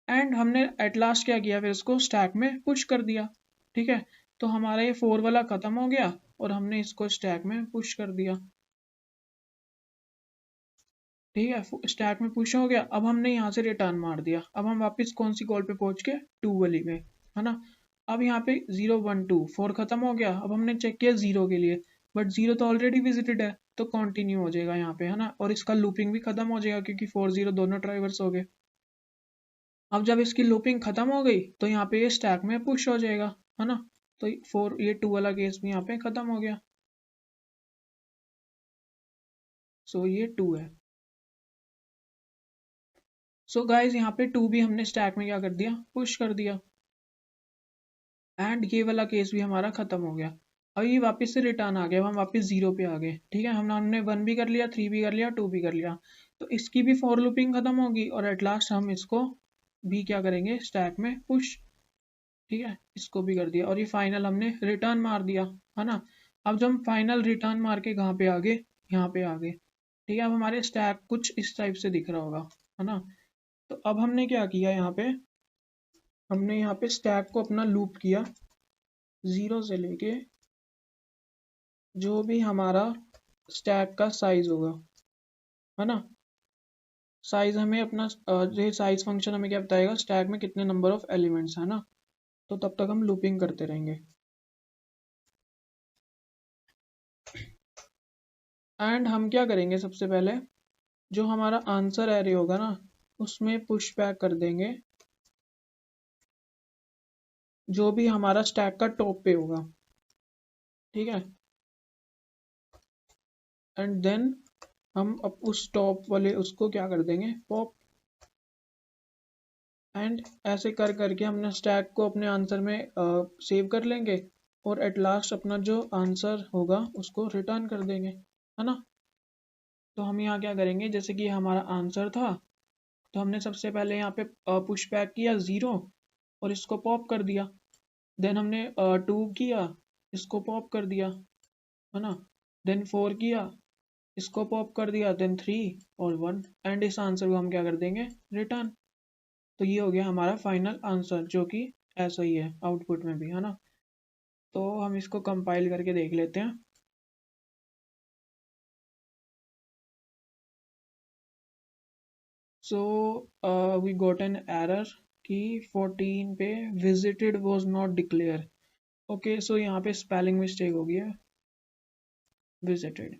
एंड हमने एट लास्ट क्या किया, फिर इसको स्टैक में पुश कर दिया। ठीक है, तो हमारा ये 4 वाला खत्म हो गया और हमने इसको स्टैक में पुश कर दिया। ठीक है, स्टैक में पुश हो गया। अब हमने यहाँ से रिटर्न मार दिया। अब हम वापस कौन सी कॉल पे पहुंच के 2 वाली में, है ना। अब यहाँ पे 0 1 2 4 खत्म हो गया। अब हमने चेक किया 0 के लिए, बट 0 तो ऑलरेडी विजिटेड है, तो कंटिन्यू हो जाएगा यहाँ पे, है ना। और इसका लूपिंग भी खत्म हो जाएगा क्योंकि 4 0 दोनों ट्राइवर्स हो गए। अब जब इसकी लूपिंग खत्म हो गई तो यहाँ पे ये स्टैक में पुश हो जाएगा, है ना। तो 4 ये 2 वाला केस भी यहाँ पे खत्म हो गया। सो ये 2 है। सो गाइज यहाँ पे 2 भी हमने स्टैक में क्या कर दिया, पुश कर दिया। एंड ये वाला केस भी हमारा खत्म हो गया। अब ये वापस से रिटर्न आ गया, अब हम वापस 0 पे आ गए। ठीक है, हमने 1 भी कर लिया, 3 भी कर लिया, 2 भी कर लिया। तो इसकी भी फॉर लूपिंग खत्म होगी और एट लास्ट हम इसको भी क्या करेंगे, स्टैक में पुश। ठीक है, इसको भी कर दिया और ये फाइनल हमने रिटर्न मार दिया, है ना। अब जब हम फाइनल रिटर्न मार के कहाँ पे आ गए, यहाँ पे आ गए। ठीक है, अब हमारे स्टैक कुछ इस टाइप से दिख रहा होगा, है ना। तो अब हमने क्या किया, यहाँ पे हमने यहाँ पे स्टैक को अपना लूप किया 0 से लेके जो भी हमारा स्टैक का साइज होगा, है ना। साइज हमें अपना ये साइज फंक्शन हमें क्या बताएगा, स्टैक में कितने नंबर ऑफ एलिमेंट्स है ना। तो तब तक हम लूपिंग करते रहेंगे। एंड हम क्या करेंगे, सबसे पहले जो हमारा आंसर एरे होगा ना, उसमें पुश बैक कर देंगे जो भी हमारा स्टैक का टॉप पे होगा। ठीक है, एंड देन हम अब उस टॉप वाले उसको क्या कर देंगे, पॉप। एंड ऐसे कर करके हमने स्टैक को अपने आंसर में सेव कर लेंगे और एट लास्ट अपना जो आंसर होगा उसको रिटर्न कर देंगे, है ना। तो हम यहाँ क्या करेंगे, जैसे कि हमारा आंसर था, तो हमने सबसे पहले यहाँ पे पुश बैक किया 0 और इसको पॉप कर दिया। देन हमने 2 किया, इसको पॉप कर दिया, है ना। देन 4 किया, इसको पॉप कर दिया। देन 3 और 1 एंड इस आंसर को हम क्या कर देंगे, रिटर्न। तो ये हो गया हमारा फाइनल आंसर, जो कि ऐसा ही है आउटपुट में भी, है ना। तो हम इसको कंपाइल करके देख लेते हैं। So we got an error कि 14 पे visited was not declare. Okay, so यहाँ पे स्पेलिंग मिस्टेक हो गया, विजिटेड।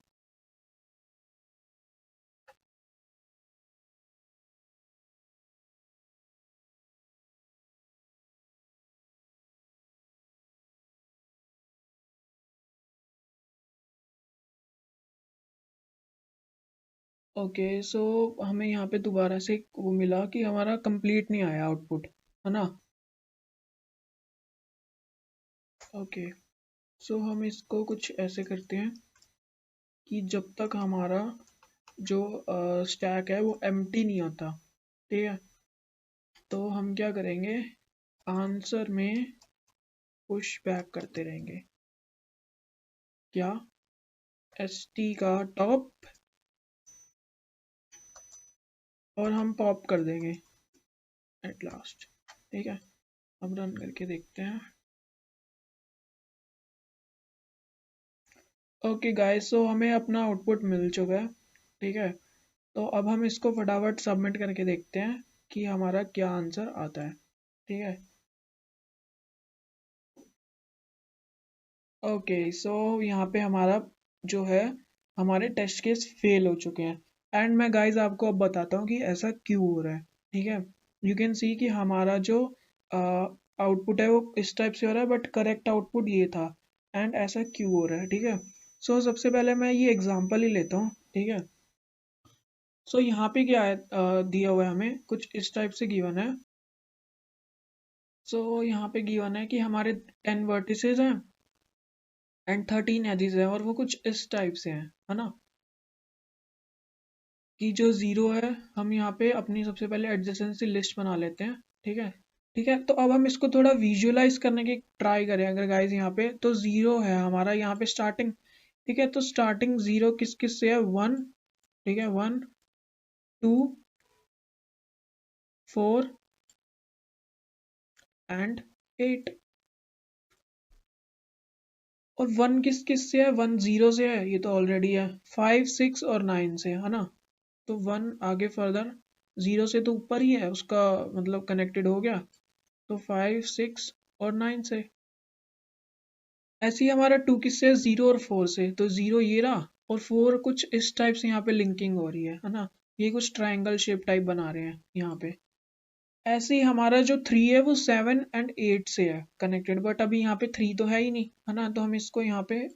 ओके, सो हमें यहाँ पे दोबारा से वो मिला कि हमारा कंप्लीट नहीं आया आउटपुट, है ना। ओके, सो हम इसको कुछ ऐसे करते हैं कि जब तक हमारा जो स्टैक है वो एम्प्टी नहीं होता, ठीक है, तो हम क्या करेंगे, आंसर में पुश बैक करते रहेंगे। क्या, st का टॉप, और हम पॉप कर देंगे एट लास्ट। ठीक है, अब रन करके देखते हैं। ओके गाइस, सो हमें अपना आउटपुट मिल चुका है। ठीक है, तो अब हम इसको फटाफट सबमिट करके देखते हैं कि हमारा क्या आंसर आता है। ठीक है, ओके, सो यहाँ पे हमारा जो है, हमारे टेस्ट केस फेल हो चुके हैं। एंड मैं गाइज आपको अब बताता हूँ कि ऐसा क्यों हो रहा है। ठीक है, यू कैन सी कि हमारा जो आउटपुट है वो इस टाइप से हो रहा है, बट करेक्ट आउटपुट ये था। एंड ऐसा क्यों हो रहा है, ठीक है। सो सबसे पहले मैं ये एग्जांपल ही लेता हूँ। ठीक है, सो यहाँ पे क्या है, दिया हुआ है हमें कुछ इस टाइप से गिवन है। सो यहाँ पे गिवन है कि हमारे 10 वर्टिसेस हैं एंड 13 एजेस हैं, और वो कुछ इस टाइप से हैं, है ना। कि जो 0 है, हम यहाँ पे अपनी सबसे पहले एडजेसेंसी लिस्ट बना लेते हैं। ठीक है, ठीक है, तो अब हम इसको थोड़ा विजुअलाइज करने की ट्राई करें। अगर गाइज यहाँ पे तो 0 है हमारा यहाँ पे स्टार्टिंग। ठीक है, तो स्टार्टिंग 0 किस किस से है, 1 ठीक है, 1 2 4 एंड 8। और 1 किस किस से है, 1 0 से है, ये तो ऑलरेडी है। 5 6 और 9 से है ना, तो 1 आगे फर्दर 0 से तो ऊपर ही है, उसका मतलब कनेक्टेड हो गया, तो 5 6 और 9 से। ऐसे ही हमारा 2 किससे, 0 और 4 से, तो 0 ये रहा और 4 कुछ इस टाइप से यहाँ पे लिंकिंग हो रही है ना, ये कुछ ट्रायंगल शेप टाइप बना रहे हैं यहाँ पे। ऐसे ही हमारा जो 3 है वो 7 एंड 8 से है कनेक्टेड, बट अभी यहाँ पे 3 तो है ही नहीं, है ना, तो हम इसको यहाँ पे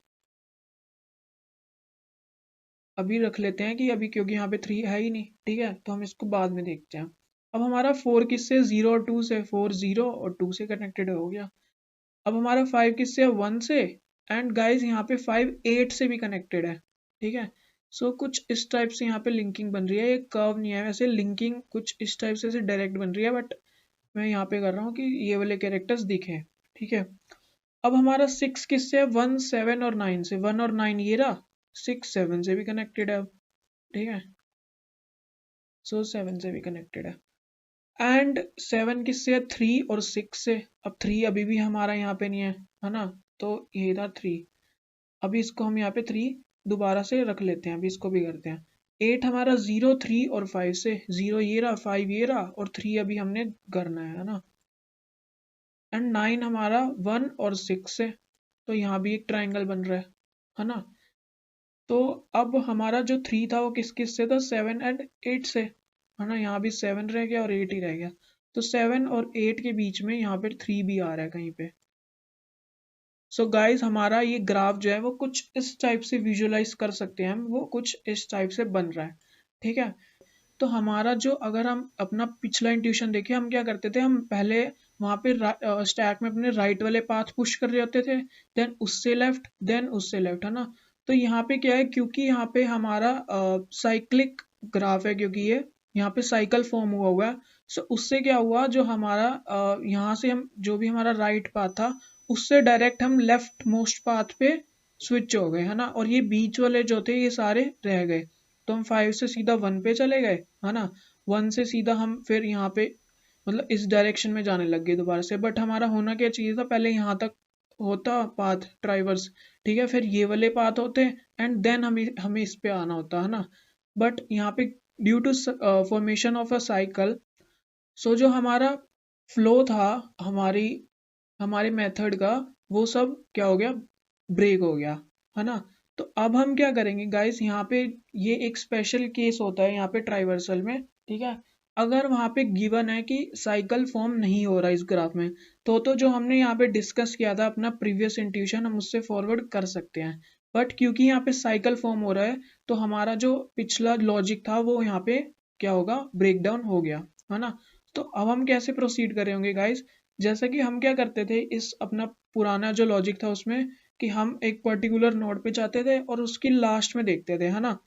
अभी रख लेते हैं कि अभी, क्योंकि यहाँ पे 3 है ही नहीं, ठीक है, तो हम इसको बाद में देखते हैं। अब हमारा 4 किससे, 0 और 2 से, 4 0 और 2 से कनेक्टेड हो गया। अब हमारा 5 किससे, 1 से, एंड गाइस यहाँ पे 5 8 से भी कनेक्टेड है, ठीक है। सो कुछ इस टाइप से यहाँ पे लिंकिंग बन रही है, ये कर्व नहीं है वैसे, लिंकिंग कुछ इस टाइप से डायरेक्ट बन रही है, बट मैं यहाँ पे कर रहा हूँ कि ये वाले कैरेक्टर्स दिखे, ठीक है। अब हमारा 6 किससे है, 1 7 और 9 से, 1 और 9 ये रहा, 6 7 से भी कनेक्टेड है अब, ठीक है, सो 7 से भी कनेक्टेड है। एंड 7 किससे है, 3 और 6 से। अब 3 अभी भी हमारा यहाँ पे नहीं है ना, तो ये था 3। अभी इसको हम यहाँ पे 3 दोबारा से रख लेते हैं, अभी इसको भी करते हैं। 8 हमारा 0 3 और 5 से, 0 ये रहा, 5 ये रहा और 3 अभी हमने करना है ना। एंड 9 हमारा 1 और 6 से, तो यहाँ भी एक ट्राइंगल बन रहा है ना। तो अब हमारा जो 3 था वो किस किस से था, 7 एंड 8 से, है ना, यहाँ भी 7 रह गया और 8 ही रह गया, तो 7 और 8 के बीच में यहाँ पे 3 भी आ रहा है कहीं पे। सो गाइस हमारा ये ग्राफ जो है वो कुछ इस टाइप से विजुअलाइज कर सकते हैं हम, वो कुछ इस टाइप से बन रहा है, ठीक है। तो हमारा जो, अगर हम अपना पिछला इंट्यूशन देखें, हम क्या करते थे, हम पहले वहाँ पे स्टैक में अपने राइट वाले पाथ पुश कर रहे होते थे, देन उससे लेफ्ट, देन उससे लेफ्ट, है ना। तो यहाँ पे क्या है, क्योंकि यहाँ पे हमारा साइक्लिक ग्राफ है, क्योंकि ये यहाँ पे साइकिल फॉर्म हुआ है, सो उससे क्या हुआ, जो हमारा यहाँ से हम जो भी हमारा राइट पाथ था उससे डायरेक्ट हम लेफ्ट मोस्ट पाथ पे स्विच हो गए, है ना, और ये बीच वाले जो थे ये सारे रह गए। तो हम 5 से सीधा 1 पे चले गए, है ना, 1 से सीधा हम फिर यहाँ पे मतलब इस डायरेक्शन में जाने लग गए दोबारा से, बट हमारा होना क्या चाहिए था, पहले यहाँ तक होता पाथ ट्राइवर्स, ठीक है, फिर ये वाले पाथ होते एंड देन हमें हमें इस पे आना होता, है ना। बट यहाँ पे due to formation of a cycle, so जो हमारा फ्लो था हमारी हमारे मेथड का, वो सब क्या हो गया, ब्रेक हो गया, है ना। तो अब हम क्या करेंगे गाइस, यहाँ पे ये एक स्पेशल केस होता है यहाँ पे ट्राइवर्सल में, ठीक है। अगर वहाँ पे गिवन है कि साइकिल फॉर्म नहीं हो रहा इस ग्राफ में, तो जो हमने यहाँ पे डिस्कस किया था अपना प्रीवियस इंट्यूशन, हम उससे फॉरवर्ड कर सकते हैं। बट क्योंकि यहाँ पे साइकिल फॉर्म हो रहा है, तो हमारा जो पिछला लॉजिक था वो यहाँ पे क्या होगा, ब्रेक डाउन हो गया, है ना। तो अब हम कैसे प्रोसीड करेंगे गाइस, जैसा कि हम क्या करते थे इस अपना पुराना जो लॉजिक था उसमें, कि हम एक पर्टिकुलर नोड पे जाते थे और उसकी लास्ट में देखते थे, है ना,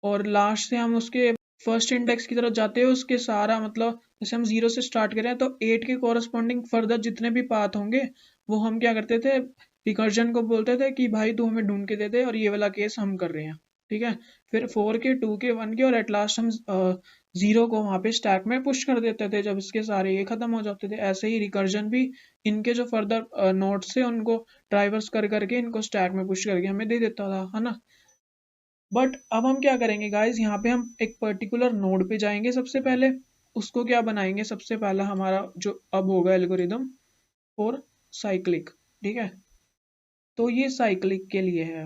और लास्ट से हम उसके फर्स्ट इंडेक्स की तरफ जाते हैं, उसके सारा मतलब जैसे हम 0 से स्टार्ट करें तो 8 के कॉरस्पॉन्डिंग फर्दर जितने भी पाथ होंगे वो हम क्या करते थे, रिकर्जन को बोलते थे कि भाई तू हमें ढूंढ के दे दे, और ये वाला केस हम कर रहे हैं, ठीक है। फिर 4 के, 2 के, 1 के, और एट लास्ट हम 0 को वहाँ पे स्टैक में पुश कर देते थे जब इसके सारे ये खत्म हो जाते थे। ऐसे ही रिकर्जन भी इनके जो फर्दर नोट्स से उनको ट्राइवर्स कर करके इनको स्टैक में पुश करके हमें दे देता था, है ना। बट अब हम क्या करेंगे गाइस, यहाँ पे हम एक पर्टिकुलर नोड पे जाएंगे, सबसे पहले उसको क्या बनाएंगे, सबसे पहला हमारा जो अब होगा एल्गोरिदम फॉर साइक्लिक, ठीक है। तो ये साइक्लिक के लिए है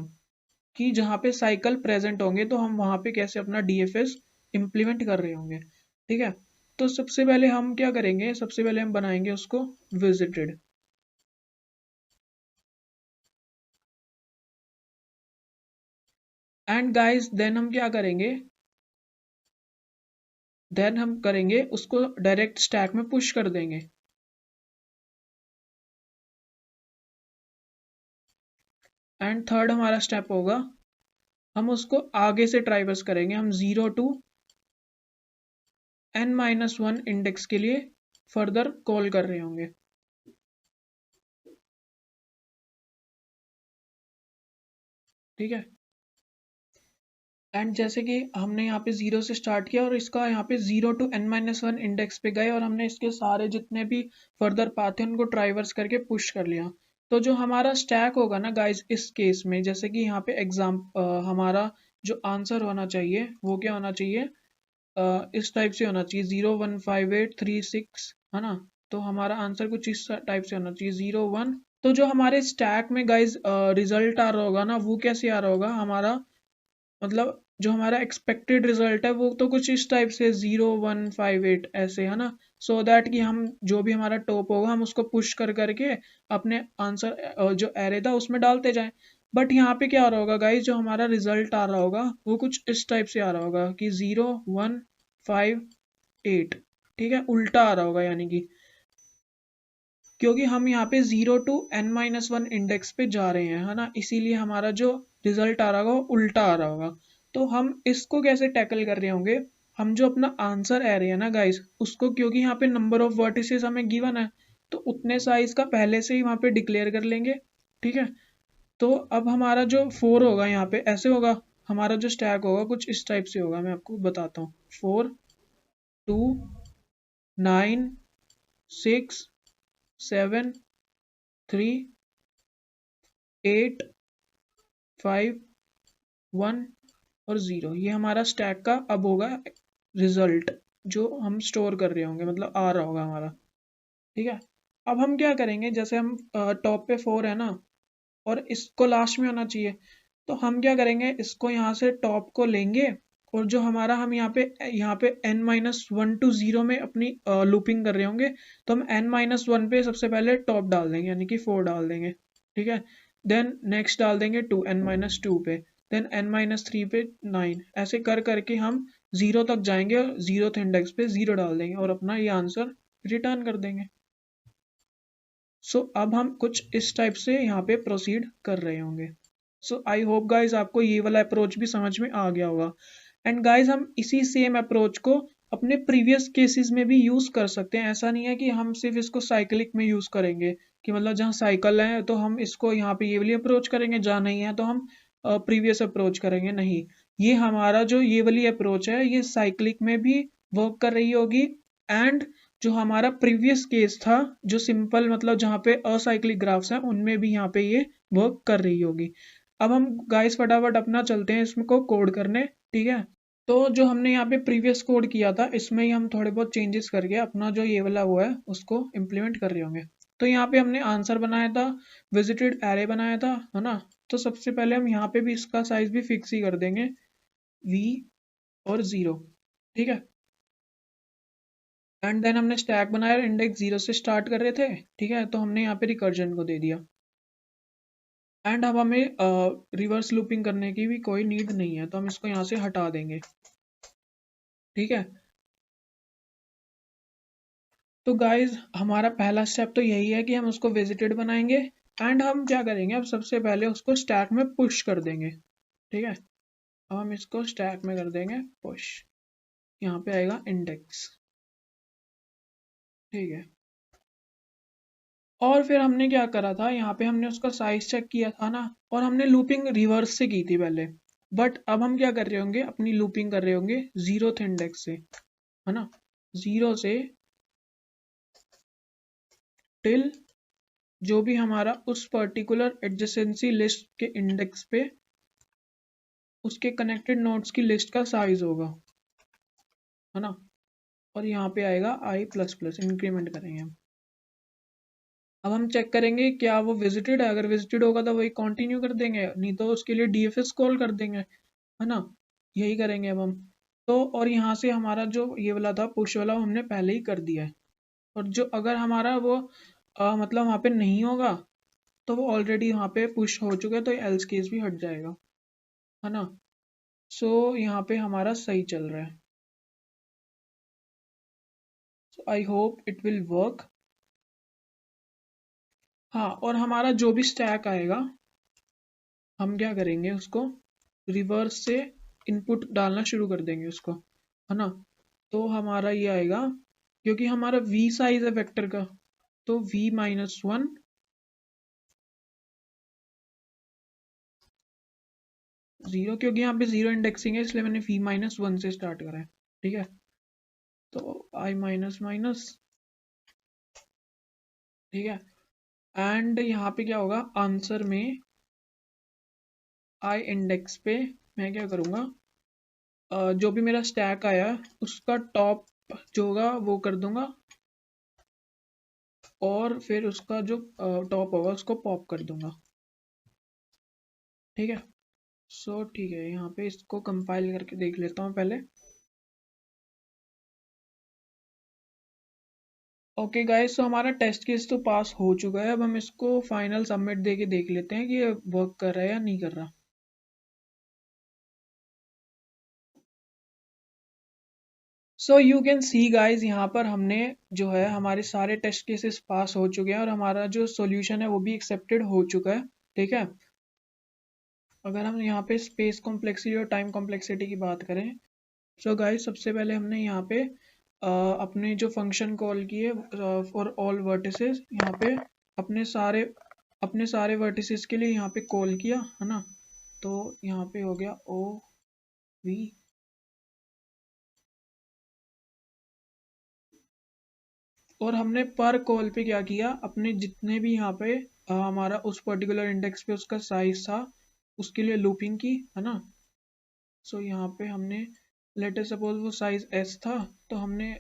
कि जहाँ पे साइकिल प्रेजेंट होंगे तो हम वहाँ पे कैसे अपना डीएफएस इम्प्लीमेंट कर रहे होंगे, ठीक है। तो सबसे पहले हम क्या करेंगे, सबसे पहले हम बनाएंगे उसको विजिटेड, एंड गाइस देन हम क्या करेंगे, देन हम करेंगे उसको डायरेक्ट स्टैक में पुश कर देंगे। एंड थर्ड हमारा स्टेप होगा, हम उसको आगे से ट्राइवर्स करेंगे, हम 0 टू n-1 इंडेक्स के लिए फर्दर कॉल कर रहे होंगे, ठीक है। एंड जैसे कि हमने यहाँ पे 0 से स्टार्ट किया और इसका यहाँ पे 0 to n-1 इंडेक्स पे गए और हमने इसके सारे जितने भी फर्दर पाथ हैं उनको ट्राइवर्स करके पुश कर लिया। तो जो हमारा स्टैक होगा ना गाइज इस केस में, जैसे कि यहाँ पे हमारा जो आंसर होना चाहिए वो क्या होना चाहिए, इस टाइप से होना चाहिए 0 1 5 8 3 6, है ना। तो हमारा आंसर कुछ इस टाइप से होना चाहिए 0 1। तो जो हमारे स्टैक में गाइज रिजल्ट आ रहा होगा ना वो कैसे आ रहा होगा हमारा, मतलब जो हमारा एक्सपेक्टेड रिजल्ट है वो तो कुछ इस टाइप से 0 1 5 8 ऐसे, है ना। सो दैट कि हम जो भी हमारा टॉप होगा हम उसको पुश कर करके अपने आंसर जो एरे था उसमें डालते जाएं। बट यहाँ पे क्या आ रहा होगा गाइस, जो हमारा रिजल्ट आ रहा होगा वो कुछ इस टाइप से आ रहा होगा कि 0 1 5 8, ठीक है, उल्टा आ रहा होगा, यानी कि क्योंकि हम यहाँ पे 0 to n-1 इंडेक्स पे जा रहे हैं, है ना, इसीलिए हमारा जो रिजल्ट आ रहा होगा वो उल्टा आ रहा होगा। तो हम इसको कैसे टैकल कर रहे होंगे, हम जो अपना आंसर आ रही है ना गाइस उसको, क्योंकि यहाँ पे नंबर ऑफ वर्टिसेस हमें गिवन है तो उतने साइज का पहले से ही वहाँ पे डिक्लेयर कर लेंगे, ठीक है। तो अब हमारा जो 4 होगा यहाँ पे ऐसे होगा, हमारा जो स्टैक होगा कुछ इस टाइप से होगा, मैं आपको बताता हूँ। 4 2 9 6 7 3 8 5 1 और 0, ये हमारा स्टैक का अब होगा रिजल्ट जो हम स्टोर कर रहे होंगे, मतलब आ रहा होगा हमारा, ठीक है। अब हम क्या करेंगे, जैसे हम टॉप पे 4 है ना और इसको लास्ट में होना चाहिए, तो हम क्या करेंगे, इसको यहाँ से टॉप को लेंगे और जो हमारा हम यहाँ पे n-1 to 0 में अपनी लूपिंग कर रहे होंगे, तो हम n-1 पे सबसे पहले टॉप डाल देंगे यानी कि 4 डाल देंगे, ठीक है। देन नेक्स्ट डाल देंगे 2 n-2 पे, देन n-3 पे 9, ऐसे कर करके हम 0 तक जाएंगे और 0th इंडेक्स पे 0 डाल देंगे और अपना ये आंसर रिटर्न कर देंगे। सो अब हम कुछ इस टाइप से यहाँ पे प्रोसीड कर रहे होंगे। सो आई होप गाइज आपको ये वाला अप्रोच भी समझ में आ गया होगा। एंड गाइज हम इसी सेम अप्रोच को अपने प्रीवियस केसेस में भी यूज कर सकते हैं। ऐसा नहीं है कि हम सिर्फ इसको साइक्लिक में यूज करेंगे कि मतलब जहाँ साइकिल है तो हम इसको यहाँ पे ये वाली अप्रोच करेंगे, जहाँ नहीं है तो हम प्रीवियस अप्रोच करेंगे, नहीं। ये हमारा जो ये वाली अप्रोच है ये साइक्लिक में भी वर्क कर रही होगी, एंड जो हमारा प्रीवियस केस था जो सिंपल मतलब जहाँ पे असाइक्लिक ग्राफ्स हैं उनमें भी यहाँ पे ये वर्क कर रही होगी। अब हम गाइस फटाफट अपना चलते हैं इसमें को कोड करने, ठीक है। तो जो हमने यहाँ पे प्रीवियस कोड किया था इसमें ही हम थोड़े बहुत चेंजेस करके अपना जो ये वाला वो है उसको इम्प्लीमेंट कर रहे होंगे। तो यहाँ पे हमने आंसर बनाया था, विजिटेड एरे बनाया था, है ना। तो सबसे पहले हम यहाँ पे भी इसका साइज भी फिक्स ही कर देंगे v और 0, ठीक है। एंड देन हमने स्टैक बनाया, इंडेक्स 0 से स्टार्ट कर रहे थे, ठीक है, तो हमने यहाँ पे रिकर्जन को दे दिया। एंड अब हमें रिवर्स लूपिंग करने की भी कोई नीड नहीं है तो हम इसको यहाँ से हटा देंगे, ठीक है। तो गाइज हमारा पहला स्टेप तो यही है कि हम उसको विजिटेड बनाएंगे एंड हम क्या करेंगे, अब सबसे पहले उसको स्टैक में पुश कर देंगे, ठीक है। अब हम इसको स्टैक में कर देंगे पुश, यहाँ पे आएगा इंडेक्स, ठीक है। और फिर हमने क्या करा था, यहाँ पे हमने उसका साइज चेक किया था ना, और हमने लूपिंग रिवर्स से की थी पहले। बट अब हम क्या कर रहे होंगे, अपनी लूपिंग कर रहे होंगे 0th इंडेक्स से, है ना, 0 से टिल जो भी हमारा उस पर्टिकुलर एडजेसेंसी लिस्ट के इंडेक्स पे उसके कनेक्टेड नोड्स की लिस्ट का साइज होगा, है ना। और यहाँ पे आएगा i++, इंक्रीमेंट करेंगे हम। अब हम चेक करेंगे क्या वो विजिटेड है, अगर विजिटेड होगा तो वही कंटिन्यू कर देंगे, नहीं तो उसके लिए डीएफएस कॉल कर देंगे, है ना। यही करेंगे अब हम। तो और यहाँ से हमारा जो ये वाला था पुश वाला हमने पहले ही कर दिया है, और जो अगर हमारा वो मतलब वहाँ पे नहीं होगा तो वो ऑलरेडी वहाँ पे पुश हो चुका है, तो एल्स केस भी हट जाएगा, है ना। सो यहाँ पे हमारा सही चल रहा है। So I hope it will work. हाँ, और हमारा जो भी स्टैक आएगा हम क्या करेंगे, उसको रिवर्स से इनपुट डालना शुरू कर देंगे उसको, है ना। तो हमारा ये आएगा, क्योंकि हमारा v साइज है वेक्टर का, तो v-1, जीरो, क्योंकि यहाँ पे जीरो इंडेक्सिंग है इसलिए मैंने v-1 से स्टार्ट करा है। ठीक है, तो i माइनस माइनस, ठीक है। एंड यहाँ पे क्या होगा, आंसर में i इंडेक्स पे मैं क्या करूँगा, जो भी मेरा स्टैक आया उसका टॉप जो होगा वो कर दूंगा, और फिर उसका जो टॉप होगा उसको पॉप कर दूंगा। ठीक है, सो ठीक है, यहाँ पे इसको कंपाइल करके देख लेता हूँ पहले। ओके गाइस, सो हमारा टेस्ट केस तो पास हो चुका है। अब हम इसको फाइनल सबमिट दे के देख लेते हैं कि ये वर्क कर रहा है या नहीं कर रहा। So you can see guys, यहाँ पर हमने जो है हमारे सारे टेस्ट केसेस पास हो चुके हैं और हमारा जो सॉल्यूशन है वो भी एक्सेप्टेड हो चुका है। ठीक है, अगर हम यहाँ पे स्पेस कॉम्प्लेक्सिटी और टाइम कॉम्प्लेक्सिटी की बात करें, सो गाइस सबसे पहले हमने यहाँ पे अपने जो फंक्शन कॉल किए फॉर ऑल वर्टिसेस, यहाँ पे अपने सारे वर्टिसेस के लिए यहाँ पे कॉल किया है ना। तो यहाँ पे हो गया ओ वी, और हमने पर कॉल पे क्या किया, अपने जितने भी यहाँ पे हमारा उस पर्टिकुलर इंडेक्स पे उसका साइज था उसके लिए लूपिंग की है ना। सो यहाँ पे हमने लेटर सपोज वो साइज एस था, तो हमने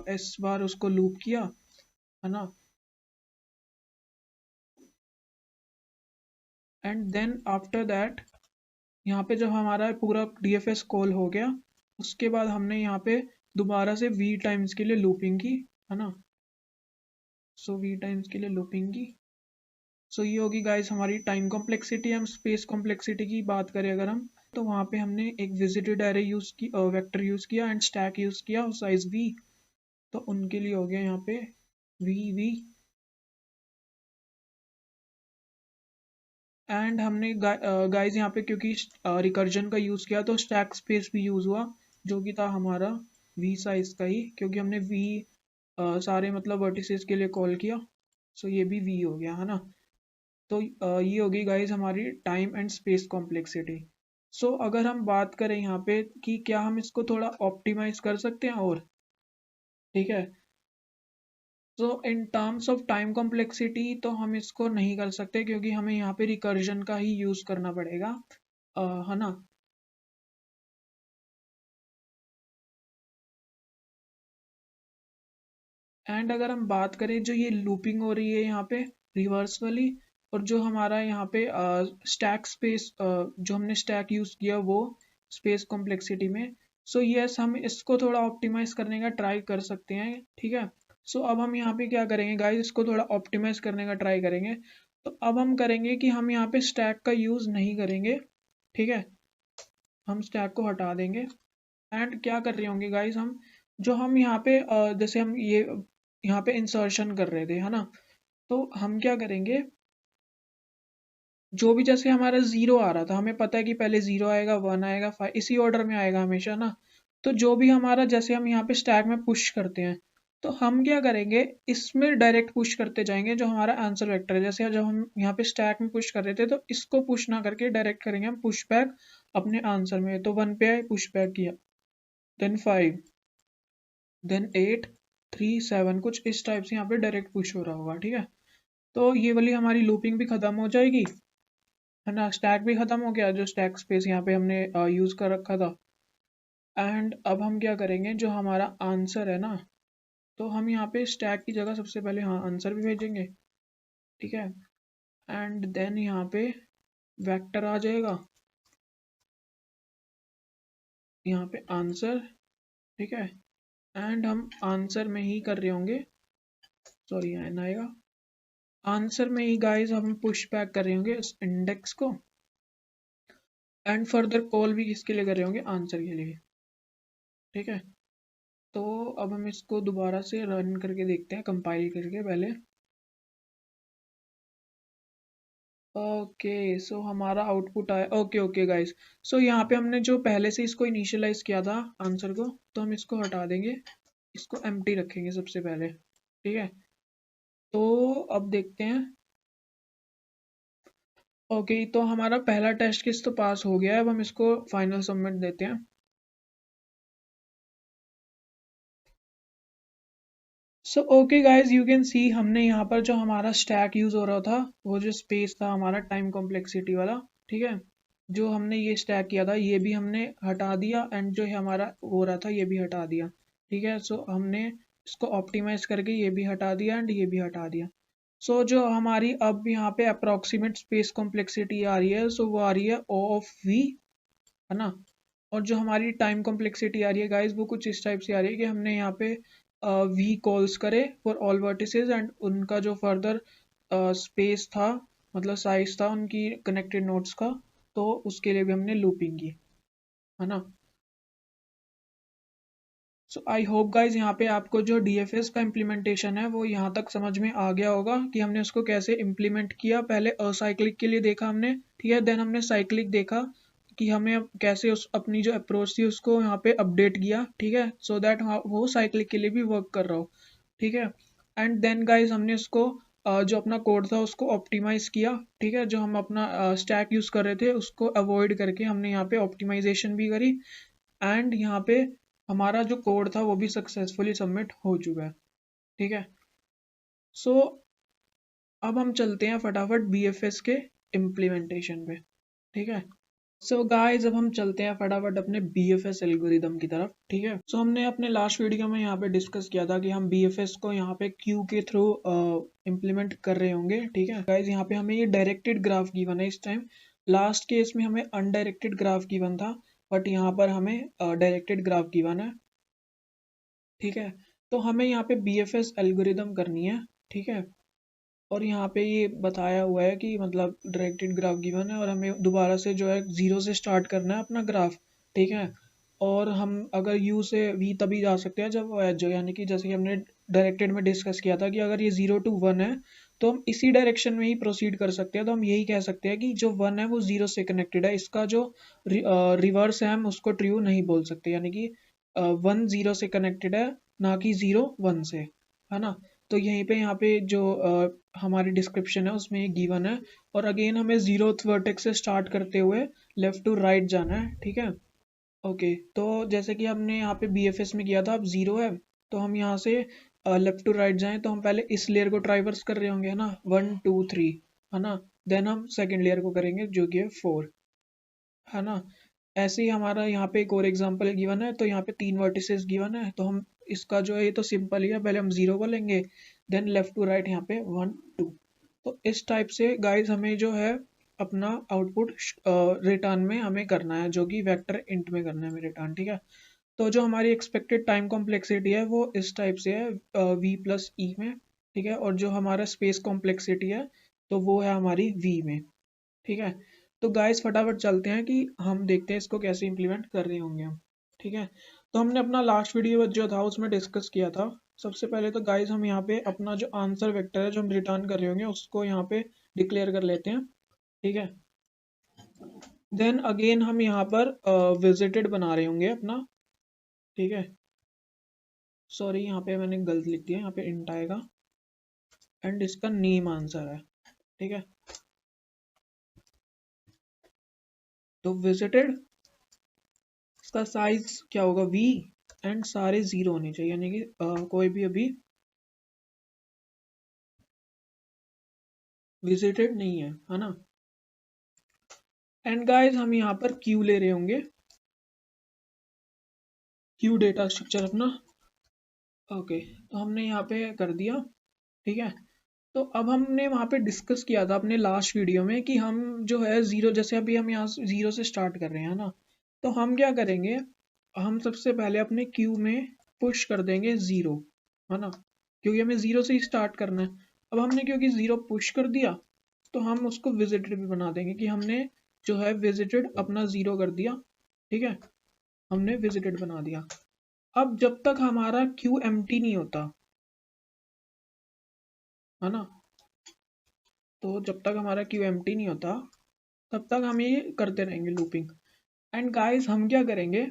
एस बार उसको लूप किया है ना। एंड देन आफ्टर दैट, यहाँ पे जब हमारा पूरा डीएफएस कॉल हो गया उसके बाद हमने यहाँ पे दोबारा से वी टाइम्स के लिए लूपिंग की है ना। सो वी टाइम्स के लिए लूपिंग की। सो ये होगी गाइस हमारी टाइम कॉम्प्लेक्सिटी। हम स्पेस कॉम्प्लेक्सिटी की बात करें अगर हम, तो वहाँ पे हमने एक विजिटेड एरे यूज की, वेक्टर यूज किया एंड स्टैक यूज किया साइज वी, तो उनके लिए हो गया यहाँ पे वी वी। एंड हमने गाइस यहाँ पे क्योंकि रिकर्जन का यूज किया तो स्टैक स्पेस भी यूज हुआ, जो कि था हमारा वी साइज का ही, क्योंकि हमने वी सारे मतलब वर्टिसेस के लिए कॉल किया। सो ये भी वी हो गया है ना। तो ये होगी गाइज हमारी टाइम एंड स्पेस कॉम्प्लेक्सिटी। सो अगर हम बात करें यहाँ पे कि क्या हम इसको थोड़ा ऑप्टिमाइज कर सकते हैं और, ठीक है, so in terms of time complexity तो हम इसको नहीं कर सकते क्योंकि हमें यहाँ पे रिकर्जन का ही यूज करना पड़ेगा है ना। एंड अगर हम बात करें जो ये लूपिंग हो रही है यहाँ पे रिवर्स वाली, और जो हमारा यहाँ पे स्टैक स्पेस जो हमने स्टैक यूज किया वो स्पेस कॉम्प्लेक्सिटी में, सो यस हम इसको थोड़ा ऑप्टिमाइज करने का ट्राई कर सकते हैं। ठीक है, सो अब हम यहाँ पे क्या करेंगे गाइस, इसको थोड़ा ऑप्टिमाइज करने का ट्राई करेंगे। तो अब हम करेंगे कि हम यहाँ पे स्टैक का यूज नहीं करेंगे। ठीक है, हम स्टैक को हटा देंगे। एंड क्या कर रहे होंगे गाइस, हम जो हम यहाँ पे जैसे हम ये यहाँ पे इंसर्शन कर रहे थे है ना, तो हम क्या करेंगे, जो भी जैसे हमारा जीरो आ रहा था, हमें पता है कि पहले जीरो आएगा, वन आएगा, फाइव, इसी ऑर्डर में आएगा हमेशा ना। तो जो भी हमारा जैसे हम यहाँ पे स्टैक में पुश करते हैं, तो हम क्या करेंगे, इसमें डायरेक्ट पुश करते जाएंगे जो हमारा आंसर वेक्टर है। जैसे जब हम यहाँ पे स्टैक में पुश कर रहे थे तो इसको पुश ना करके डायरेक्ट करेंगे हम पुश बैक अपने आंसर में। तो वन पे आए, पुश बैक किया, then five, then eight, three, seven, कुछ इस टाइप से यहाँ पे डायरेक्ट पुश हो रहा होगा। ठीक है, तो ये वाली हमारी लूपिंग भी खत्म हो जाएगी है ना। स्टैक भी खत्म हो गया, जो स्टैक स्पेस यहाँ पे हमने यूज कर रखा था। एंड अब हम क्या करेंगे, जो हमारा आंसर है ना, तो हम यहाँ पे स्टैक की जगह सबसे पहले हाँ आंसर भी भेजेंगे। ठीक है, एंड देन यहाँ पे वेक्टर आ जाएगा, यहाँ पे आंसर। ठीक है, एंड हम आंसर में ही कर रहे होंगे, सॉरी यहाँ ना आएगा, आंसर में ही गाइस हम पुश बैक कर रहे होंगे उस इंडेक्स को, एंड फर्दर कॉल भी किसके लिए कर रहे होंगे, आंसर के लिए। ठीक है, तो अब हम इसको दोबारा से रन करके देखते हैं, कंपाइल करके पहले। ओके, सो हमारा आउटपुट आया। ओके ओके गाइस, सो यहाँ पे हमने जो पहले से इसको इनिशियलाइज किया था आंसर को, तो हम इसको हटा देंगे, इसको एम्प्टी रखेंगे सबसे पहले। ठीक है, तो अब देखते हैं ओके, तो हमारा पहला टेस्ट केस तो पास हो गया है। अब हम इसको फाइनल सबमिट देते हैं। So okay guys, you can सी हमने यहाँ पर जो हमारा स्टैक यूज हो रहा था, वो जो स्पेस था हमारा टाइम कॉम्प्लेक्सिटी वाला, ठीक है, जो हमने ये स्टैक किया था ये भी हमने हटा दिया, एंड जो हमारा हो रहा था ये भी हटा दिया। ठीक है, सो हमने इसको ऑप्टिमाइज करके ये भी हटा दिया एंड ये भी हटा दिया। सो जो हमारी अब यहाँ पे अप्रोक्सीमेट स्पेस कॉम्प्लेक्सिटी आ रही है, सो वो आ रही है O ऑफ V, है ना। और जो हमारी टाइम कॉम्प्लेक्सिटी आ रही है गाइस, वो कुछ इस टाइप से आ रही है कि हमने यहाँ पे वी कॉल्स करे फॉर ऑल वर्टिसेस, एंड उनका जो फर्दर स्पेस था, मतलब साइज था उनकी कनेक्टेड नोड्स का, तो उसके लिए भी हमने लूपिंग की, है ना। सो आई होप गाइज यहाँ पे आपको जो DFS का इम्प्लीमेंटेशन है वो यहाँ तक समझ में आ गया होगा कि हमने उसको कैसे इम्प्लीमेंट किया। पहले असाइक्लिक के लिए देखा हमने, ठीक है, देन हमने साइक्लिक देखा कि हमें कैसे उस अपनी जो अप्रोच थी उसको यहाँ पे अपडेट किया, ठीक है, सो दैट वो साइक्लिक के लिए भी वर्क कर रहा हो, ठीक है। एंड देन गाइज हमने उसको जो अपना कोड था उसको ऑप्टिमाइज किया, ठीक है, जो हम अपना स्टैक यूज कर रहे थे उसको अवॉइड करके हमने यहाँ पे ऑप्टिमाइजेशन भी करी, एंड यहाँ पे हमारा जो कोड था वो भी सक्सेसफुली सबमिट हो चुका है, ठीक है। सो अब हम चलते हैं फटाफट BFS के इम्प्लीमेंटेशन पे, ठीक है। सो गाइस, अब हम चलते हैं फटाफट अपने BFS एल्गोरिदम की तरफ, ठीक है। सो हमने अपने लास्ट वीडियो में यहाँ पे डिस्कस किया था कि हम BFS को यहाँ पे क्यू के थ्रू इम्प्लीमेंट कर रहे होंगे, ठीक है गाइस। यहाँ पे हमें ये डायरेक्टेड ग्राफ गिवन है इस टाइम। लास्ट केस में हमें अनडायरेक्टेड ग्राफ गिवन था, बट यहाँ पर हमें डायरेक्टेड ग्राफ गिवन है, ठीक है। तो हमें यहाँ पे BFS एल्गोरिदम करनी है, ठीक है। और यहाँ पे ये बताया हुआ है कि मतलब डायरेक्टेड ग्राफ गिवन है और हमें दोबारा से जो है जीरो से स्टार्ट करना है अपना ग्राफ, ठीक है। और हम अगर यू से वी तभी जा सकते हैं जब जो यानी कि जैसे कि हमने डायरेक्टेड में डिस्कस किया था कि अगर ये 0 to 1 है तो हम इसी डायरेक्शन में ही प्रोसीड कर सकते हैं। तो हम यही कह सकते हैं कि जो 1 है वो 0 से कनेक्टेड है, इसका जो रिवर्स है हम उसको ट्रू नहीं बोल सकते, यानी कि 1 0 से कनेक्टेड है, ना कि 0 1 से, है ना। तो यहीं पे यहाँ पे जो हमारी डिस्क्रिप्शन है उसमें ये गिवन है, और अगेन हमें 0th वर्टेक्स से स्टार्ट करते हुए लेफ्ट टू राइट जाना है, ठीक है। ओके, तो जैसे कि हमने यहाँ पे BFS में किया था, अब 0 है तो हम यहाँ से लेफ्ट टू राइट जाएं तो हम पहले इस लेयर को ट्राइवर्स कर रहे होंगे, है ना, 1 2 3, है ना। देन हम सेकेंड लेयर को करेंगे जो कि है 4, है ना। ऐसे ही हमारा यहाँ पे एक और एग्जांपल गिवन है, तो यहाँ पे 3 वर्टिसेस गिवन है, तो हम इसका जो है ये तो सिंपल ही है, पहले हम 0 को लेंगे, देन लेफ्ट टू राइट यहाँ पे 1 2। तो इस टाइप से गाइज हमें जो है अपना आउटपुट रिटर्न में हमें करना है, जो कि वेक्टर इंट में करना है हमें रिटर्न, ठीक है। तो जो हमारी एक्सपेक्टेड टाइम कॉम्प्लेक्सिटी है वो इस टाइप से है V+E में, ठीक है। और जो हमारा स्पेस कॉम्प्लेक्सिटी है तो वो है हमारी V में, ठीक है। तो गाइस फटाफट चलते हैं कि हम देखते हैं इसको कैसे इम्प्लीमेंट कर रहे होंगे हम, ठीक है। तो हमने अपना लास्ट वीडियो जो था उसमें डिस्कस किया था। सबसे पहले तो गाइस हम यहाँ पे अपना जो आंसर वेक्टर है जो हम रिटर्न कर रहे होंगे उसको यहाँ पे डिक्लेयर कर लेते हैं, ठीक है। देन अगेन हम यहाँ पर विजिटेड बना रहे होंगे अपना, ठीक है। सॉरी, यहाँ पे मैंने गलत लिख दिया, यहाँ पे इंट आएगा एंड इसका नेम आंसर है, ठीक है। तो विजिटेड, इसका साइज क्या होगा V, एंड सारे 0 होने चाहिए, यानी कि कोई भी अभी विजिटेड नहीं है ना। एंड गाइस हम यहाँ पर क्यू ले रहे होंगे, क्यू डेटा स्ट्रक्चर अपना। ओके, तो हमने यहाँ पे कर दिया, ठीक है। तो अब हमने वहाँ पे डिस्कस किया था अपने लास्ट वीडियो में कि हम जो है 0, जैसे अभी हम यहाँ 0 से स्टार्ट कर रहे हैं ना, तो हम क्या करेंगे, हम सबसे पहले अपने क्यू में पुश कर देंगे 0, है ना, क्योंकि हमें 0 से ही स्टार्ट करना है। अब हमने क्योंकि 0 पुश कर दिया तो हम उसको विजिटेड भी बना देंगे कि हमने जो है विजिटेड अपना 0 कर दिया, ठीक है, हमने विजिटेड बना दिया। अब जब तक हमारा क्यू एम्प्टी नहीं होता, है ना, तो जब तक हमारा क्यू एम्प्टी नहीं होता तब तक हम ये करते रहेंगे लूपिंग। एंड गाइस हम क्या करेंगे,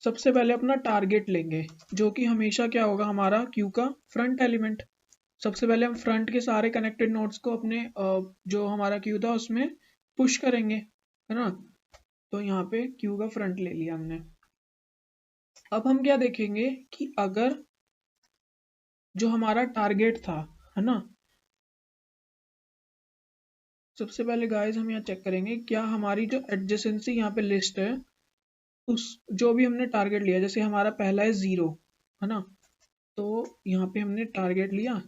सबसे पहले अपना टारगेट लेंगे जो कि हमेशा क्या होगा, हमारा क्यू का फ्रंट एलिमेंट, सबसे पहले हम फ्रंट के सारे कनेक्टेड नोड्स को अपने जो हमारा क्यू था उसमें पुश करेंगे, है ना। तो यहाँ पे क्यू का फ्रंट ले लिया हमने। अब हम क्या देखेंगे कि अगर जो हमारा टारगेट था, है ना, सबसे पहले गाइस हम यहाँ चेक करेंगे क्या हमारी जो एडजेसेंसी यहाँ पे लिस्ट है, उस जो भी हमने टारगेट लिया, जैसे हमारा पहला है 0, है ना, तो यहाँ पे हमने टारगेट लिया,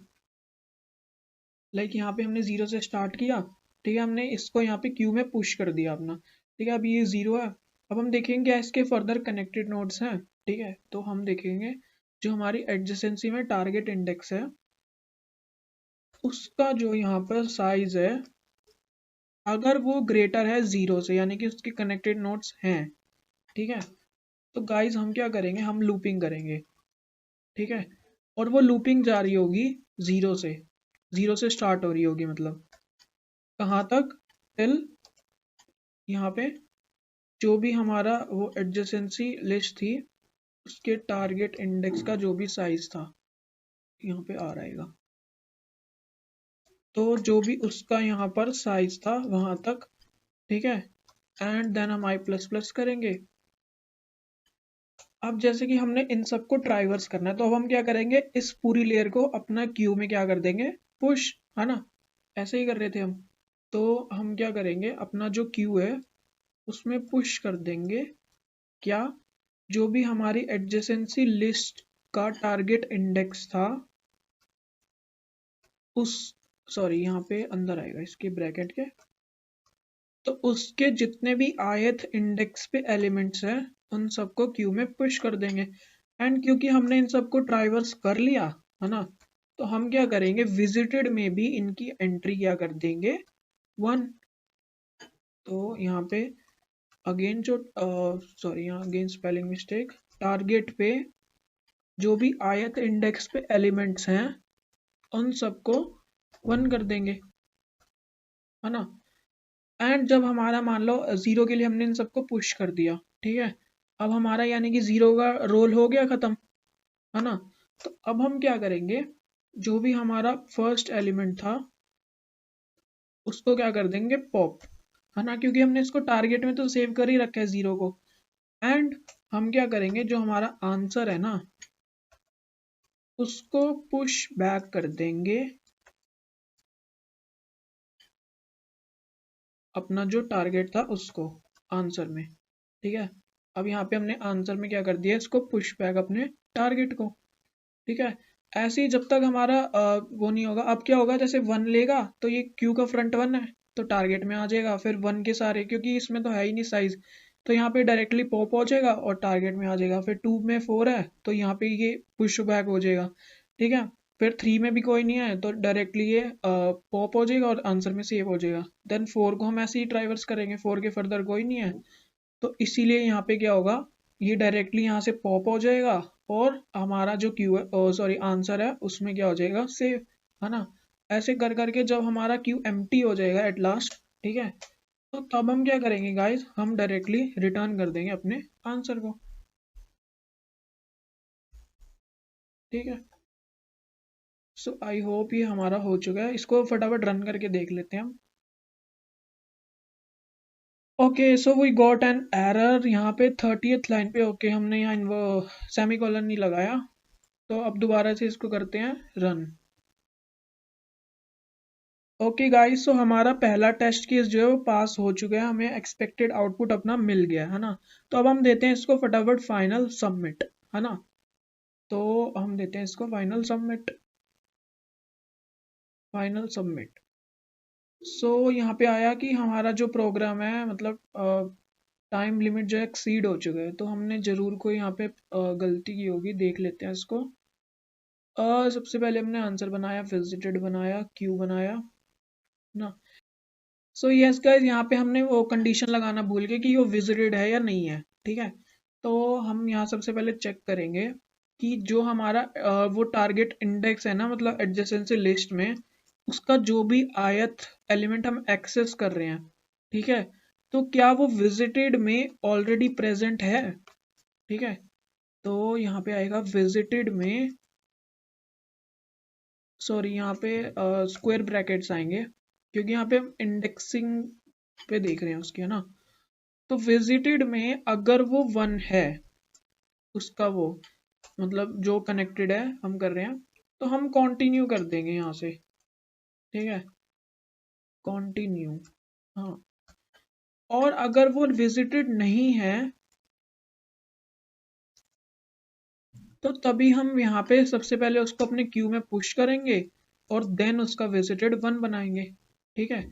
लाइक यहाँ पे हमने 0 से स्टार्ट किया, ठीक है, हमने इसको यहाँ पे क्यू में पुश कर दिया अपना, ठीक है। अब ये 0 है। अब हम देखेंगे क्या इसके फर्दर कनेक्टेड नोड्स हैं, ठीक है। तो हम देखेंगे जो हमारी एडजेसेंसी में टारगेट इंडेक्स है उसका जो यहाँ पर साइज है, अगर वो ग्रेटर है 0 से, यानी कि उसके कनेक्टेड नोड्स हैं, ठीक है, तो गाइज हम क्या करेंगे, हम लूपिंग करेंगे, ठीक है। और वो लूपिंग जारी होगी 0 से, 0 से स्टार्ट हो रही होगी, मतलब कहाँ तक, टिल यहाँ पे जो भी हमारा वो एडजेसेंसी लिस्ट थी उसके टारगेट इंडेक्स का जो भी साइज था यहाँ पे आ रहेगा, तो जो भी उसका यहाँ पर साइज था वहां तक, ठीक है। एंड देन हम आई प्लस प्लस करेंगे। अब जैसे कि हमने इन सबको ट्राइवर्स करना है, तो अब हम क्या करेंगे, इस पूरी लेयर को अपना क्यू में क्या कर देंगे, पुश, है ना, ऐसे ही कर रहे थे हम। तो हम क्या करेंगे, अपना जो क्यू है उसमें पुश कर देंगे क्या, जो भी हमारी एडजेसेंसी लिस्ट का टारगेट इंडेक्स था उस, सॉरी यहाँ पे अंदर आएगा इसके ब्रैकेट के, तो उसके जितने भी ith इंडेक्स पे एलिमेंट्स हैं उन सबको क्यू में पुश कर देंगे। एंड क्योंकि हमने इन सबको ट्राइवर्स कर लिया, है ना, तो हम क्या करेंगे, विजिटेड में भी इनकी एंट्री क्या कर देंगे, 1। तो यहाँ पे अगेन जो सॉरी यहाँ अगेन स्पेलिंग मिस्टेक, टारगेट पे जो भी ith इंडेक्स पे एलिमेंट्स हैं उन सबको 1 कर देंगे, है ना। एंड जब हमारा मान लो 0 के लिए हमने इन सबको पुश कर दिया, ठीक है, अब हमारा यानी कि 0 का रोल हो गया खत्म, है ना। तो अब हम क्या करेंगे, जो भी हमारा फर्स्ट एलिमेंट था उसको क्या कर देंगे, पॉप, है ना, क्योंकि हमने इसको टारगेट में तो सेव कर ही रखा है 0 को। एंड हम क्या करेंगे, जो हमारा आंसर है ना उसको पुश बैक कर देंगे अपना जो टारगेट था उसको आंसर में, ठीक है। अब यहाँ पे हमने आंसर में क्या कर दिया, इसको पुश बैक अपने टारगेट को, ठीक है। ऐसे ही जब तक हमारा वो नहीं होगा, अब क्या होगा, जैसे 1 लेगा तो ये क्यू का फ्रंट 1 है तो टारगेट में आ जाएगा, फिर 1 के सारे, क्योंकि इसमें तो है ही नहीं साइज, तो यहाँ पे डायरेक्टली पॉप हो जाएगा और टारगेट में आ जाएगा। फिर 2 में 4 है तो यहाँ पे ये पुश बैक हो जाएगा, ठीक है। फिर 3 में भी कोई नहीं है तो डायरेक्टली ये पॉप हो जाएगा और आंसर में सेव हो जाएगा। देन 4 को हम ऐसे ही ट्राइवर्स करेंगे, 4 के फर्दर कोई नहीं है तो इसीलिए यहाँ पे क्या होगा, ये डायरेक्टली यहाँ से पॉप हो जाएगा और हमारा जो क्यू है, सॉरी आंसर है, उसमें क्या हो जाएगा, सेव, है ना। ऐसे कर करके जब हमारा क्यू एम्प्टी हो जाएगा एट लास्ट, ठीक है, तो तब हम क्या करेंगे गाइस, हम डायरेक्टली रिटर्न कर देंगे अपने आंसर को, ठीक है। सो आई होप ये हमारा हो चुका है, इसको फटाफट रन करके देख लेते हैं हम। Okay so we got an error यहाँ पे 30th लाइन पे, ओके हमने यहाँ वो सेमी कॉलन नहीं लगाया, तो अब दोबारा से इसको करते हैं रन। ओके गाइस, सो हमारा पहला टेस्ट केस जो है वो पास हो चुका है, हमें एक्सपेक्टेड आउटपुट अपना मिल गया है ना। तो अब हम देते हैं इसको फटाफट फाइनल सबमिट, है ना। तो हम देते हैं इसको फाइनल सबमिट, फाइनल सबमिट। सो यहाँ पे आया कि हमारा जो प्रोग्राम है, मतलब टाइम लिमिट जो है एक्सीड हो चुका है, तो हमने जरूर कोई यहाँ पे गलती की होगी, देख लेते हैं इसको। सबसे पहले हमने आंसर बनाया, विजिटेड बनाया, क्यू बनाया ना। सो यस गाइस, यहाँ पे हमने वो कंडीशन लगाना भूल गए कि वो विजिटेड है या नहीं है, ठीक है। तो हम यहाँ सबसे पहले चेक करेंगे कि जो हमारा वो टारगेट इंडेक्स है ना, मतलब एडजेसेंसी लिस्ट में उसका जो भी आयत एलिमेंट हम एक्सेस कर रहे हैं, ठीक है, तो क्या वो विजिटेड में ऑलरेडी प्रेजेंट है, ठीक है। तो यहाँ पे आएगा विजिटेड में सॉरी यहाँ पे स्क्वायर ब्रैकेट्स आएंगे, क्योंकि यहाँ पे हम इंडेक्सिंग पे देख रहे हैं उसकी, है ना। तो विजिटेड में अगर वो 1 है, उसका वो मतलब जो कनेक्टेड है हम कर रहे हैं, तो हम कंटिन्यू कर देंगे यहाँ से, ठीक है, कंटिन्यू। हाँ, और अगर वो विजिटेड नहीं है तो तभी हम यहाँ पे सबसे पहले उसको अपने क्यू में पुश करेंगे और देन उसका विजिटेड 1 बनाएंगे, ठीक है।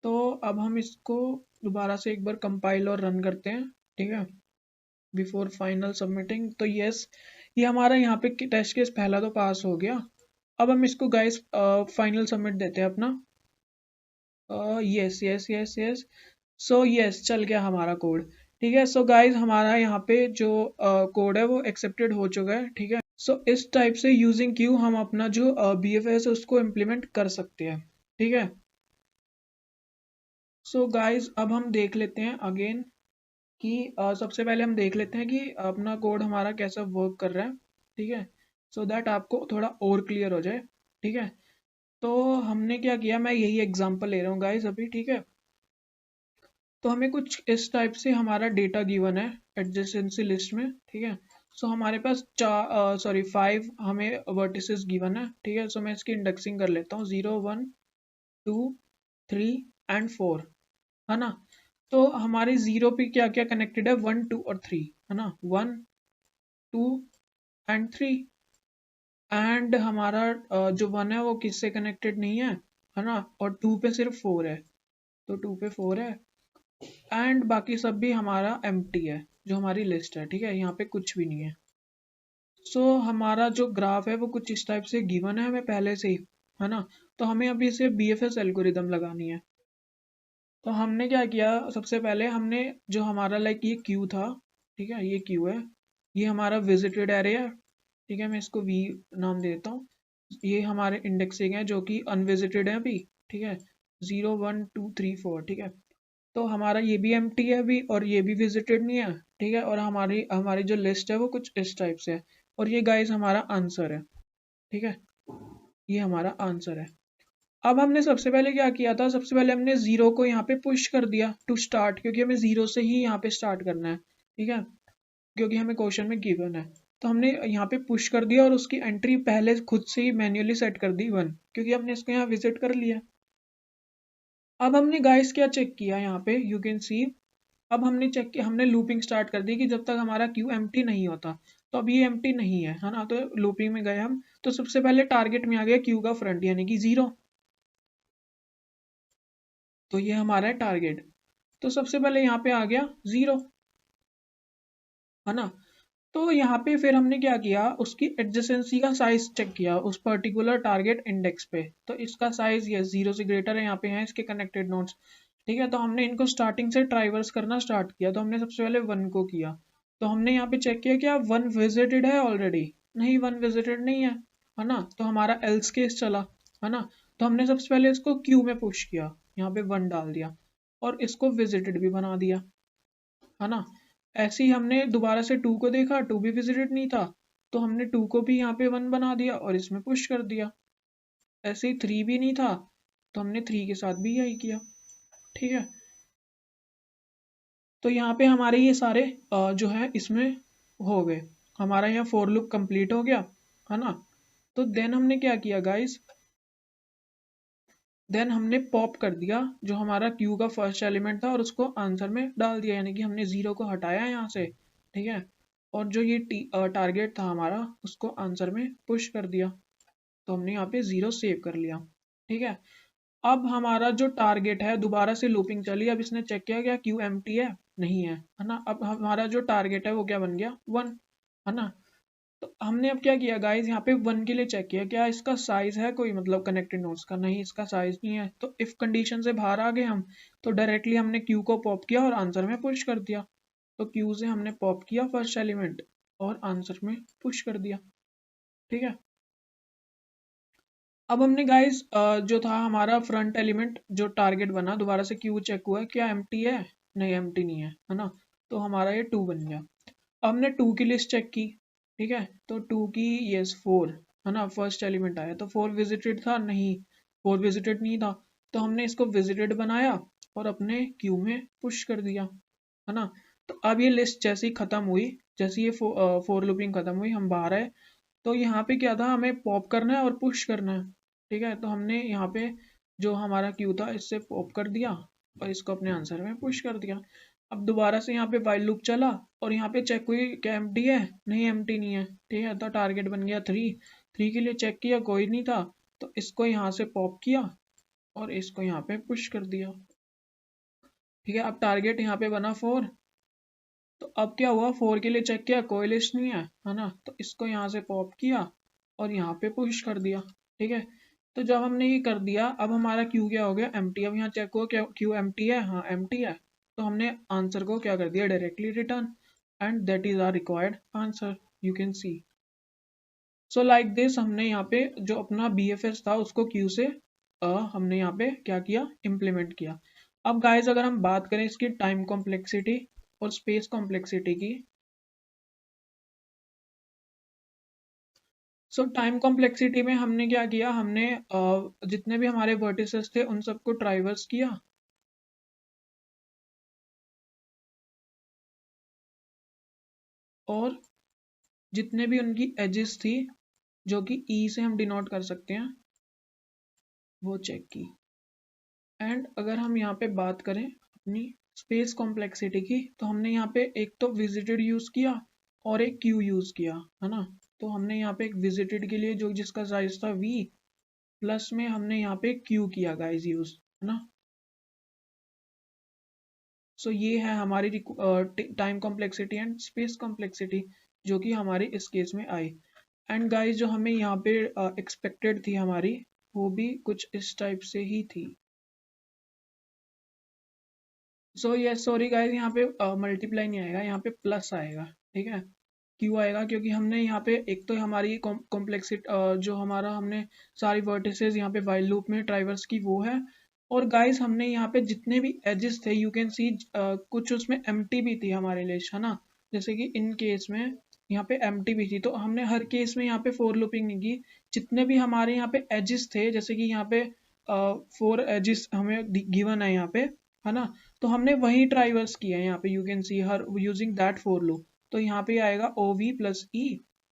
तो अब हम इसको दोबारा से एक बार कंपाइल और रन करते हैं, ठीक है, बिफोर फाइनल सबमिटिंग। तो यस, ये हमारा यहाँ पे टेस्ट केस पहला तो पास हो गया। अब हम इसको गाइस फाइनल सबमिट देते हैं अपना। Yes yes yes yes, so yes, चल गया हमारा कोड, ठीक है। सो गाइस हमारा यहाँ पे जो कोड है वो एक्सेप्टेड हो चुका है, ठीक है। सो इस टाइप से यूजिंग क्यू हम अपना जो BFS है उसको इम्प्लीमेंट कर सकते हैं, ठीक है। सो गाइस अब हम देख लेते हैं अगेन कि सबसे पहले हम देख लेते हैं कि अपना कोड हमारा कैसा वर्क कर रहा है, ठीक है, सो दैट आपको थोड़ा और क्लियर हो जाए, ठीक है। तो हमने क्या किया, मैं यही एग्जांपल ले रहा हूँ गाइस अभी, ठीक है। तो हमें कुछ इस टाइप से हमारा डेटा गिवन है एडजेसेंसी लिस्ट में, ठीक है। सो हमारे पास 5 हमें वर्टिसेस गिवन है, ठीक है। सो मैं इसकी इंडेक्सिंग कर लेता हूँ, 0 1 2 3 एंड 4, है ना। तो हमारे 0 पे क्या क्या कनेक्टेड है, 1 2 और 3, है ना, 1 2 एंड 3। एंड हमारा जो 1 है वो किससे कनेक्टेड नहीं है ना, और 2 पे सिर्फ 4 है, तो 2 पे 4 है। एंड बाकी सब भी हमारा एम्प्टी है, जो हमारी लिस्ट है, ठीक है, यहाँ पे कुछ भी नहीं है। सो हमारा जो ग्राफ है वो कुछ इस टाइप से गिवन है हमें पहले से ही, है ना। तो हमें अभी इसे BFS एल्गोरिदम लगानी है। तो हमने क्या किया, सबसे पहले हमने जो हमारा लाइक ये क्यू था, ठीक है, ये क्यू है, ये हमारा विजिटेड एरे है, ठीक है, मैं इसको V नाम दे देता हूँ। ये हमारे इंडेक्सिंग है जो कि अनविजिटेड है अभी, ठीक है, 0 1 2 3 4, ठीक है। तो हमारा ये भी एम्प्टी है अभी और ये भी विजिटेड नहीं है, ठीक है। और हमारी हमारी जो लिस्ट है वो कुछ इस टाइप से है, और ये गाइस हमारा आंसर है, ठीक है, ये हमारा आंसर है। अब हमने सबसे पहले क्या किया था, सबसे पहले हमने 0 को यहाँ पे पुश कर दिया टू स्टार्ट, क्योंकि हमें 0 से ही यहाँ पे स्टार्ट करना है, ठीक है, क्योंकि हमें क्वेश्चन में गिवन है। तो हमने यहाँ पे पुश कर दिया और उसकी एंट्री पहले खुद से ही मैन्युअली सेट कर दी 1, क्योंकि हमने इसको यहाँ विजिट कर लिया। अब हमने गाइस क्या चेक किया, यहाँ पे यू कैन सी, अब हमने चेक किया, हमने लूपिंग स्टार्ट कर दी कि जब तक हमारा क्यू एम्प्टी नहीं होता। तो अब ये एम्प्टी नहीं है ना, तो लूपिंग में गए हम। तो सबसे पहले टारगेट में आ गया क्यू का फ्रंट यानी कि 0, तो ये हमारा है टारगेट। तो सबसे पहले यहाँ पे आ गया 0, है ना। तो यहाँ पे फिर हमने क्या किया, उसकी एडजेसेंसी का साइज चेक किया उस पर्टिकुलर टारगेट इंडेक्स पे। तो इसका साइज ये 0 से ग्रेटर है, यहाँ पे है इसके कनेक्टेड नोड्स, ठीक है। तो हमने इनको स्टार्टिंग से ट्राइवर्स करना स्टार्ट किया। तो हमने सबसे पहले 1 को किया, तो हमने यहाँ पे चेक किया क्या 1 विजिटेड है ऑलरेडी, नहीं 1 विजिटेड नहीं है ना। तो हमारा एल्स केस चला, है ना। तो हमने सबसे पहले इसको क्यू में पुश किया, यहाँ पे 1 डाल दिया और इसको विजिटेड भी बना दिया, है ना। ऐसे ही हमने दोबारा से 2 को देखा, 2 भी विजिटेड नहीं था, तो हमने 2 को भी यहाँ पे 1 बना दिया और इसमें पुश कर दिया। ऐसे ही 3 भी नहीं था, तो हमने 3 के साथ भी यही किया, ठीक है। तो यहाँ पे हमारे ये सारे जो है इसमें हो गए, हमारा यहाँ फॉर लूप कंप्लीट हो गया, है ना। तो देन हमने क्या किया गाइस, देन हमने पॉप कर दिया जो हमारा क्यू का फर्स्ट एलिमेंट था और उसको आंसर में डाल दिया, यानी कि हमने 0 को हटाया यहाँ से, ठीक है। और जो ये टारगेट था हमारा उसको आंसर में पुश कर दिया, तो हमने यहाँ पे 0 सेव कर लिया, ठीक है। अब हमारा जो टारगेट है, दोबारा से लूपिंग चली, अब इसने चेक किया क्या क्यू एम्प्टी है, नहीं है ना। अब हमारा जो टारगेट है वो क्या बन गया 1, है ना। तो हमने अब क्या किया गाइस, यहाँ पे 1 के लिए चेक किया क्या इसका साइज है कोई, मतलब कनेक्टेड नोड्स का, नहीं इसका साइज नहीं है। तो इफ कंडीशन से बाहर आ गए हम, तो डायरेक्टली हमने क्यू को पॉप किया और आंसर में पुश कर दिया। तो क्यू से हमने पॉप किया फर्स्ट एलिमेंट और आंसर में पुश कर दिया, ठीक है। अब हमने गाइस जो था हमारा फ्रंट एलिमेंट जो टारगेट बना, दोबारा से क्यू चेक हुआ क्या एम्प्टी है, नहीं एम्प्टी नहीं है ना। तो हमारा ये 2 बन गया। अब हमने 2 की लिस्ट चेक की, ठीक है, तो 2 की यस 4, है ना, फर्स्ट एलिमेंट आया। तो 4 विजिटेड था नहीं, 4 विजिटेड नहीं था, तो हमने इसको विजिटेड बनाया और अपने क्यू में पुश कर दिया, है ना। तो अब ये लिस्ट जैसे ही खत्म हुई, जैसे ये फोर लूपिंग खत्म हुई, हम बाहर आए, तो यहाँ पे क्या था, हमें पॉप करना है और पुश करना है, ठीक है। तो हमने यहाँ पे जो हमारा क्यू था इससे पॉप कर दिया और इसको अपने आंसर में पुश कर दिया। अब दोबारा से यहाँ पे वाइल लूप चला और यहाँ पे चेक हुई क्या एम्प्टी है, नहीं एम्प्टी नहीं है, ठीक है। तो टारगेट बन गया 3, 3 के लिए चेक किया, कोई नहीं था, तो इसको यहाँ से पॉप किया और इसको यहाँ पे पुश कर दिया, ठीक है। अब टारगेट यहाँ पे बना 4, तो अब क्या हुआ, 4 के लिए चेक किया, कोई लिस्ट नहीं है ना, तो इसको यहाँ से पॉप किया और यहाँ पे पुश कर दिया, ठीक है। तो जब हमने ये कर दिया, अब हमारा क्यू क्या हो गया, एम्प्टी। अब यहाँ चेक हुआ क्या क्यू एम्प्टी है, हाँ एम्प्टी है, तो हमने आंसर को क्या कर दिया, directly return, and that is our required answer, you can see. So like this हमने यहाँ पे जो अपना BFS था उसको क्यू से हमने यहाँ पे क्या किया, इम्प्लीमेंट किया। अब गाइज अगर हम बात करें इसकी टाइम कॉम्प्लेक्सिटी और स्पेस कॉम्प्लेक्सिटी की, सो टाइम कॉम्प्लेक्सिटी में हमने क्या किया, हमने जितने भी हमारे वर्टिसेस थे उन सबको ट्राइवर्स किया, और जितने भी उनकी एजेस थी जो कि ई से हम डिनोट कर सकते हैं वो चेक की। एंड अगर हम यहाँ पे बात करें अपनी स्पेस कॉम्प्लेक्सिटी की, तो हमने यहाँ पे एक तो विजिटेड यूज किया और एक क्यू यूज किया, है ना। तो हमने यहाँ पे एक विजिटेड के लिए जो जिसका साइज था V, प्लस में हमने यहाँ पे क्यू किया गाइस यूज, है ना। सो ये है हमारी time complexity and space complexity जो कि हमारे इस केस में आई। एंड गाइस जो हमें यहाँ पे एक्सपेक्टेड थी हमारी, वो भी कुछ इस टाइप से ही थी। सो ये सॉरी गाइस, यहाँ पे मल्टीप्लाई नहीं आएगा, यहाँ पे प्लस आएगा, ठीक है। क्यों आएगा, क्योंकि हमने यहाँ पे एक तो हमारी कॉम्प्लेक्सिटी जो हमारा हमने सारी वर्टिसेस यहाँ पे वाइल लूप में ट्राइवर्स की वो है, और गाइस हमने यहाँ पे जितने भी एजेस थे यू कैन सी कुछ उसमें एम्प्टी भी थी हमारे लिस्ट, है ना। जैसे कि इन केस में यहाँ पे एम्प्टी भी थी, तो हमने हर केस में यहाँ पे फोर लूपिंग नहीं की। जितने भी हमारे यहाँ पे एजेस थे, जैसे कि यहाँ पे 4 एजेस हमें गिवन है यहाँ पे, है ना, तो हमने वही ट्राइवर्स किए हैं यहाँ पे, you can C her using that for loop. तो यहाँ पे आएगा OV प्लस E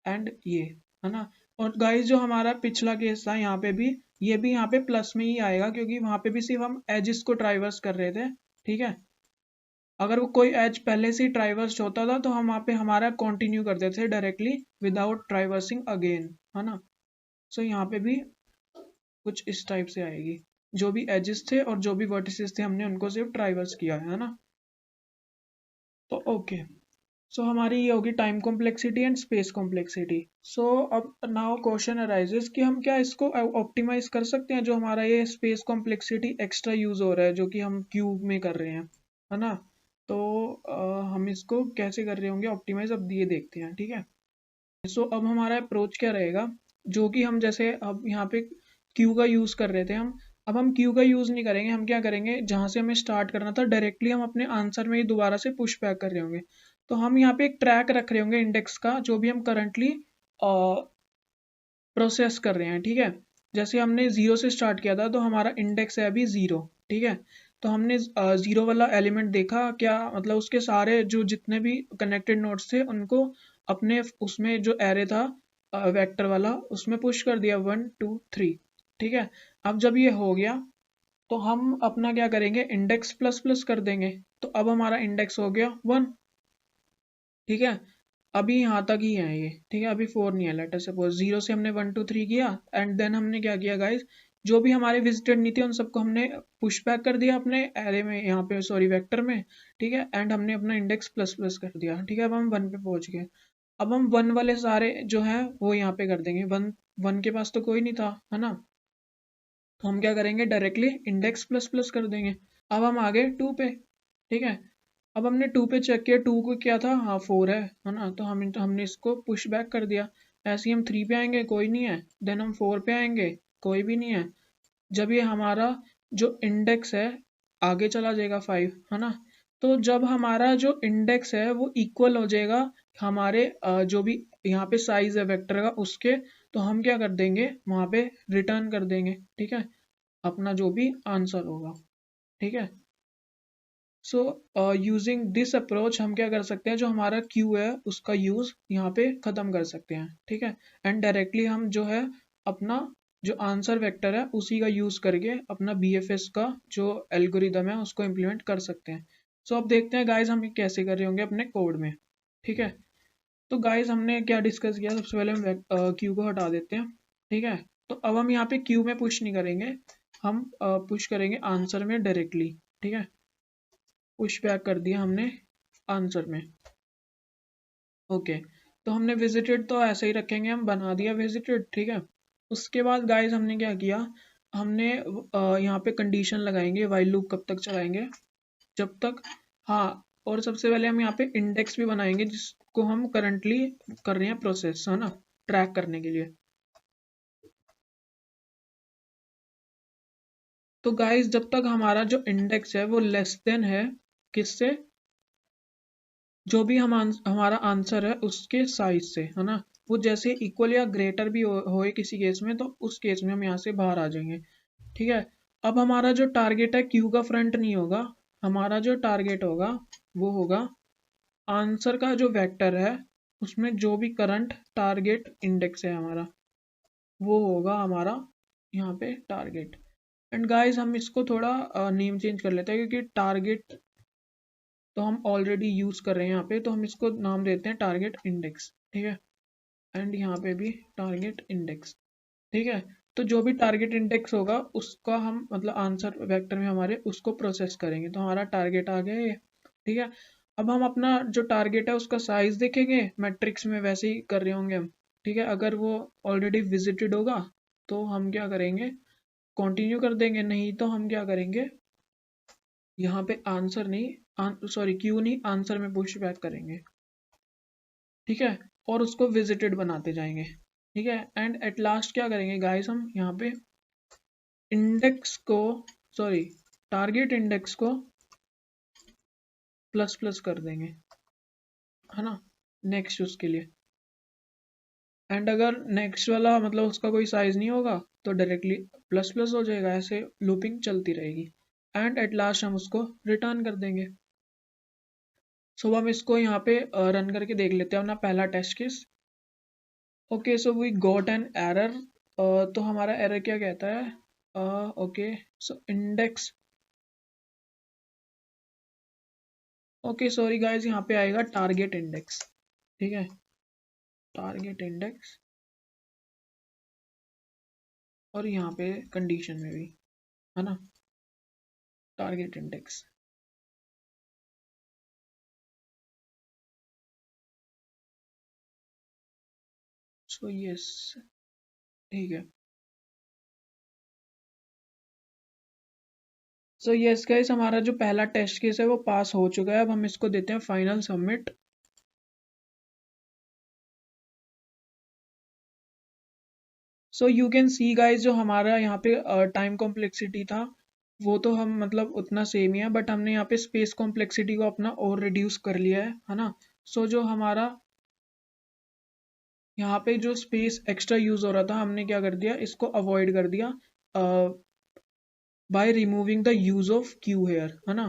एंड ये, है ना। और गाइस जो हमारा पिछला केस था यहाँ पे भी, ये भी यहाँ पे प्लस में ही आएगा, क्योंकि वहां पे भी सिर्फ हम एजेस को ट्राइवर्स कर रहे थे, ठीक है। अगर वो कोई एज पहले से ही ट्राइवर्स होता था तो हम वहाँ पे हमारा कंटिन्यू करते थे डायरेक्टली विदाउट ट्राइवर्सिंग अगेन, है ना। सो यहाँ पे भी कुछ इस टाइप से आएगी, जो भी एजेस थे और जो भी वर्टिसेस थे हमने उनको सिर्फ ट्राइवर्स किया है ना। तो ओके, सो हमारी ये होगी time complexity and space complexity. So अब नाउ क्वेश्चन अराइजेस कि हम क्या इसको ऑप्टिमाइज कर सकते हैं, जो हमारा ये स्पेस कॉम्प्लेक्सिटी एक्स्ट्रा यूज हो रहा है जो कि हम क्यूब में कर रहे हैं, है ना। तो हम इसको कैसे कर रहे होंगे ऑप्टिमाइज, अब ये देखते हैं, ठीक है। सो अब हमारा अप्रोच क्या रहेगा, जो कि हम जैसे अब यहाँ पे क्यू का यूज कर रहे थे हम, अब हम क्यू का यूज नहीं करेंगे, हम क्या करेंगे, जहां से हमें स्टार्ट करना था डायरेक्टली हम अपने आंसर में ही दोबारा से पुश बैक कर रहे होंगे। तो हम यहाँ पे एक ट्रैक रख रहे होंगे इंडेक्स का, जो भी हम करंटली प्रोसेस कर रहे हैं, ठीक है। जैसे हमने 0 से स्टार्ट किया था, तो हमारा इंडेक्स है अभी 0, ठीक है। तो हमने 0 वाला एलिमेंट देखा, क्या मतलब उसके सारे जो जितने भी कनेक्टेड नोड्स थे उनको अपने उसमें जो एरे था वेक्टर वाला उसमें पुश कर दिया 1 2 3, ठीक है। अब जब ये हो गया तो हम अपना क्या करेंगे, इंडेक्स प्लस प्लस कर देंगे, तो अब हमारा इंडेक्स हो गया 1, ठीक है। अभी यहाँ तक ही है ये, ठीक है, अभी 4 नहीं है। लेटर सपोज 0 से हमने 1 2 3 किया, एंड देन हमने क्या किया गाइस, जो भी हमारे विजिटेड नहीं थे उन सबको हमने पुश बैक कर दिया अपने एरे में, यहाँ पे सॉरी वेक्टर में, ठीक है। एंड हमने अपना इंडेक्स प्लस प्लस कर दिया, ठीक है। अब हम 1 पे पहुंच गए, अब हम 1 वाले सारे जो है वो यहाँ पे कर देंगे, 1 1 के पास तो कोई नहीं था, है ना। तो हम क्या करेंगे, डायरेक्टली इंडेक्स प्लस प्लस कर देंगे। अब हम आ गए 2 पे, ठीक है। अब हमने 2 पे चेक किया, 2 को क्या था, हाँ 4 है ना। तो हमने इसको पुश बैक कर दिया। ऐसे ही हम 3 पे आएंगे, कोई नहीं है, देन हम 4 पे आएंगे, कोई भी नहीं है। जब ये हमारा जो इंडेक्स है आगे चला जाएगा 5, है ना। तो जब हमारा जो इंडेक्स है वो इक्वल हो जाएगा हमारे जो भी यहाँ पे साइज है वेक्टर का उसके, तो हम क्या कर देंगे, वहाँ पे रिटर्न कर देंगे, ठीक है, अपना जो भी आंसर होगा, ठीक है। सो यूजिंग दिस अप्रोच हम क्या कर सकते हैं, जो हमारा क्यू है उसका यूज़ यहाँ पे ख़त्म कर सकते हैं, ठीक है। एंड डायरेक्टली हम जो है अपना जो आंसर वेक्टर है उसी का यूज़ करके अपना BFS का जो एल्गोरिदम है उसको इम्प्लीमेंट कर सकते हैं। सो अब देखते हैं गाइज हम ये कैसे कर रहे होंगे अपने कोड में, ठीक है। तो गाइज हमने क्या डिस्कस किया, सबसे पहले हम क्यू को हटा देते हैं, ठीक है। तो अब हम यहाँ पे क्यू में पुश नहीं करेंगे, हम पुश करेंगे आंसर में डायरेक्टली, ठीक है। पुश बैक कर दिया हमने आंसर में, ओके। तो हमने विजिटेड तो ऐसे ही रखेंगे, हम बना दिया विजिटेड, ठीक है। उसके बाद गाइस हमने क्या किया, हमने यहाँ पे कंडीशन लगाएंगे, वाइल लूप कब तक चलाएंगे, जब तक, हाँ। और सबसे पहले हम यहाँ पे इंडेक्स भी बनाएंगे जिसको हम करंटली कर रहे हैं प्रोसेस, है ना, ट्रैक करने के लिए। तो गाइस जब तक हमारा जो इंडेक्स है वो लेस देन है किससे, जो भी हमारा आंसर है उसके साइज से, है ना, वो जैसे इक्वल या ग्रेटर भी होए किसी केस में, तो उस केस में हम यहाँ से बाहर आ जाएंगे, ठीक है। अब हमारा जो टारगेट है क्यू का फ्रंट नहीं होगा, हमारा जो टारगेट होगा वो होगा आंसर का जो वेक्टर है उसमें जो भी करंट टारगेट इंडेक्स है हमारा, वो होगा हमारा यहाँ पे टारगेट। एंड गाइस हम इसको थोड़ा नेम चेंज कर लेते हैं, क्योंकि टारगेट तो हम ऑलरेडी यूज कर रहे हैं यहाँ पे, तो हम इसको नाम देते हैं टारगेट इंडेक्स, ठीक है। एंड यहाँ पे भी टारगेट इंडेक्स, ठीक है। तो जो भी टारगेट इंडेक्स होगा उसका हम मतलब आंसर वेक्टर में हमारे उसको प्रोसेस करेंगे, तो हमारा टारगेट आ गया ये, ठीक है। अब हम अपना जो टारगेट है उसका साइज देखेंगे, मैट्रिक्स में वैसे ही कर रहे होंगे हम, ठीक है। अगर वो ऑलरेडी विजिटेड होगा तो हम क्या करेंगे, कंटिन्यू कर देंगे, नहीं तो हम क्या करेंगे, यहाँ पे आंसर नहीं, सॉरी क्यू नहीं, आंसर में पुश बैक करेंगे, ठीक है। और उसको विजिटेड बनाते जाएंगे, ठीक है। एंड एट लास्ट क्या करेंगे गाइस, हम यहाँ पे इंडेक्स को, सॉरी टारगेट इंडेक्स को प्लस प्लस कर देंगे, है ना, नेक्स्ट उसके लिए। एंड अगर नेक्स्ट वाला मतलब उसका कोई साइज नहीं होगा तो डायरेक्टली प्लस प्लस हो जाएगा, ऐसे लूपिंग चलती रहेगी। एंड एट लास्ट हम उसको रिटर्न कर देंगे। सो हम इसको यहाँ पे रन करके देख लेते हैं अपना पहला test case. Okay so we got an error, तो हमारा एरर क्या कहता है, okay so index, okay sorry guys, यहाँ पे आएगा टारगेट इंडेक्स, ठीक है, टारगेट इंडेक्स, और यहाँ पे कंडीशन में भी, है ना, टारगेट इंडेक्स। सो यस, ठीक है। सो यस गाइस, हमारा जो पहला टेस्ट केस है वो पास हो चुका है। अब हम इसको देते हैं final submit. So you can see guys, जो हमारा यहाँ पे टाइम कॉम्प्लेक्सिटी था वो तो हम मतलब उतना सेम ही है, बट हमने यहाँ पे स्पेस कॉम्प्लेक्सिटी को अपना और रिड्यूस कर लिया है ना। सो जो हमारा यहाँ पे जो स्पेस एक्स्ट्रा यूज हो रहा था, हमने क्या कर दिया, इसको अवॉइड कर दिया by removing the use of queue here, है ना।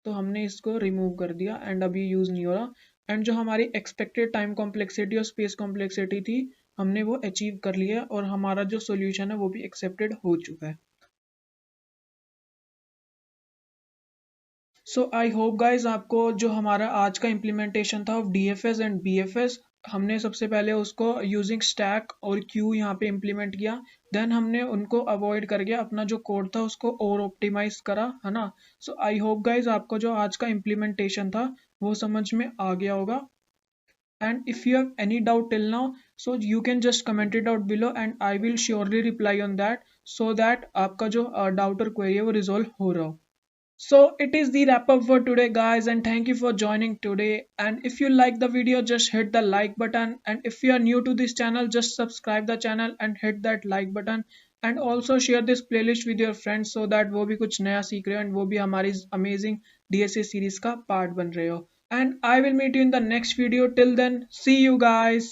तो हमने इसको रिमूव कर दिया एंड अभी यूज नहीं हो रहा। एंड जो हमारी एक्सपेक्टेड टाइम कॉम्प्लेक्सिटी और स्पेस कॉम्प्लेक्सिटी थी, हमने वो अचीव कर लिया है, और हमारा जो सोल्यूशन है वो भी एक्सेप्टेड हो चुका है। सो आई होप गाइज आपको जो हमारा आज का इम्प्लीमेंटेशन था ऑफ DFS एंड BFS, हमने सबसे पहले उसको यूजिंग स्टैक और क्यू यहाँ पे इम्प्लीमेंट किया, देन हमने उनको अवॉइड करके अपना जो कोड था उसको और ऑप्टिमाइज करा, है ना। सो आई होप गाइज आपको जो आज का इम्प्लीमेंटेशन था वो समझ में आ गया होगा। And if you have any doubt till now, so you can just comment it out below and I will surely reply on that, so that आपका जो doubt और query है वो resolve हो रहा हो। So it is the wrap up for today guys, and thank you for joining today. And if you like the video, just hit the like button, and if you are new to this channel, just subscribe the channel and hit that like button, and also share this playlist with your friends so that वो भी कुछ नया सीख रहे हो and वो भी हमारी amazing DSA series का part बन रहे हो। And I will meet you in the next video. Till then, see you guys.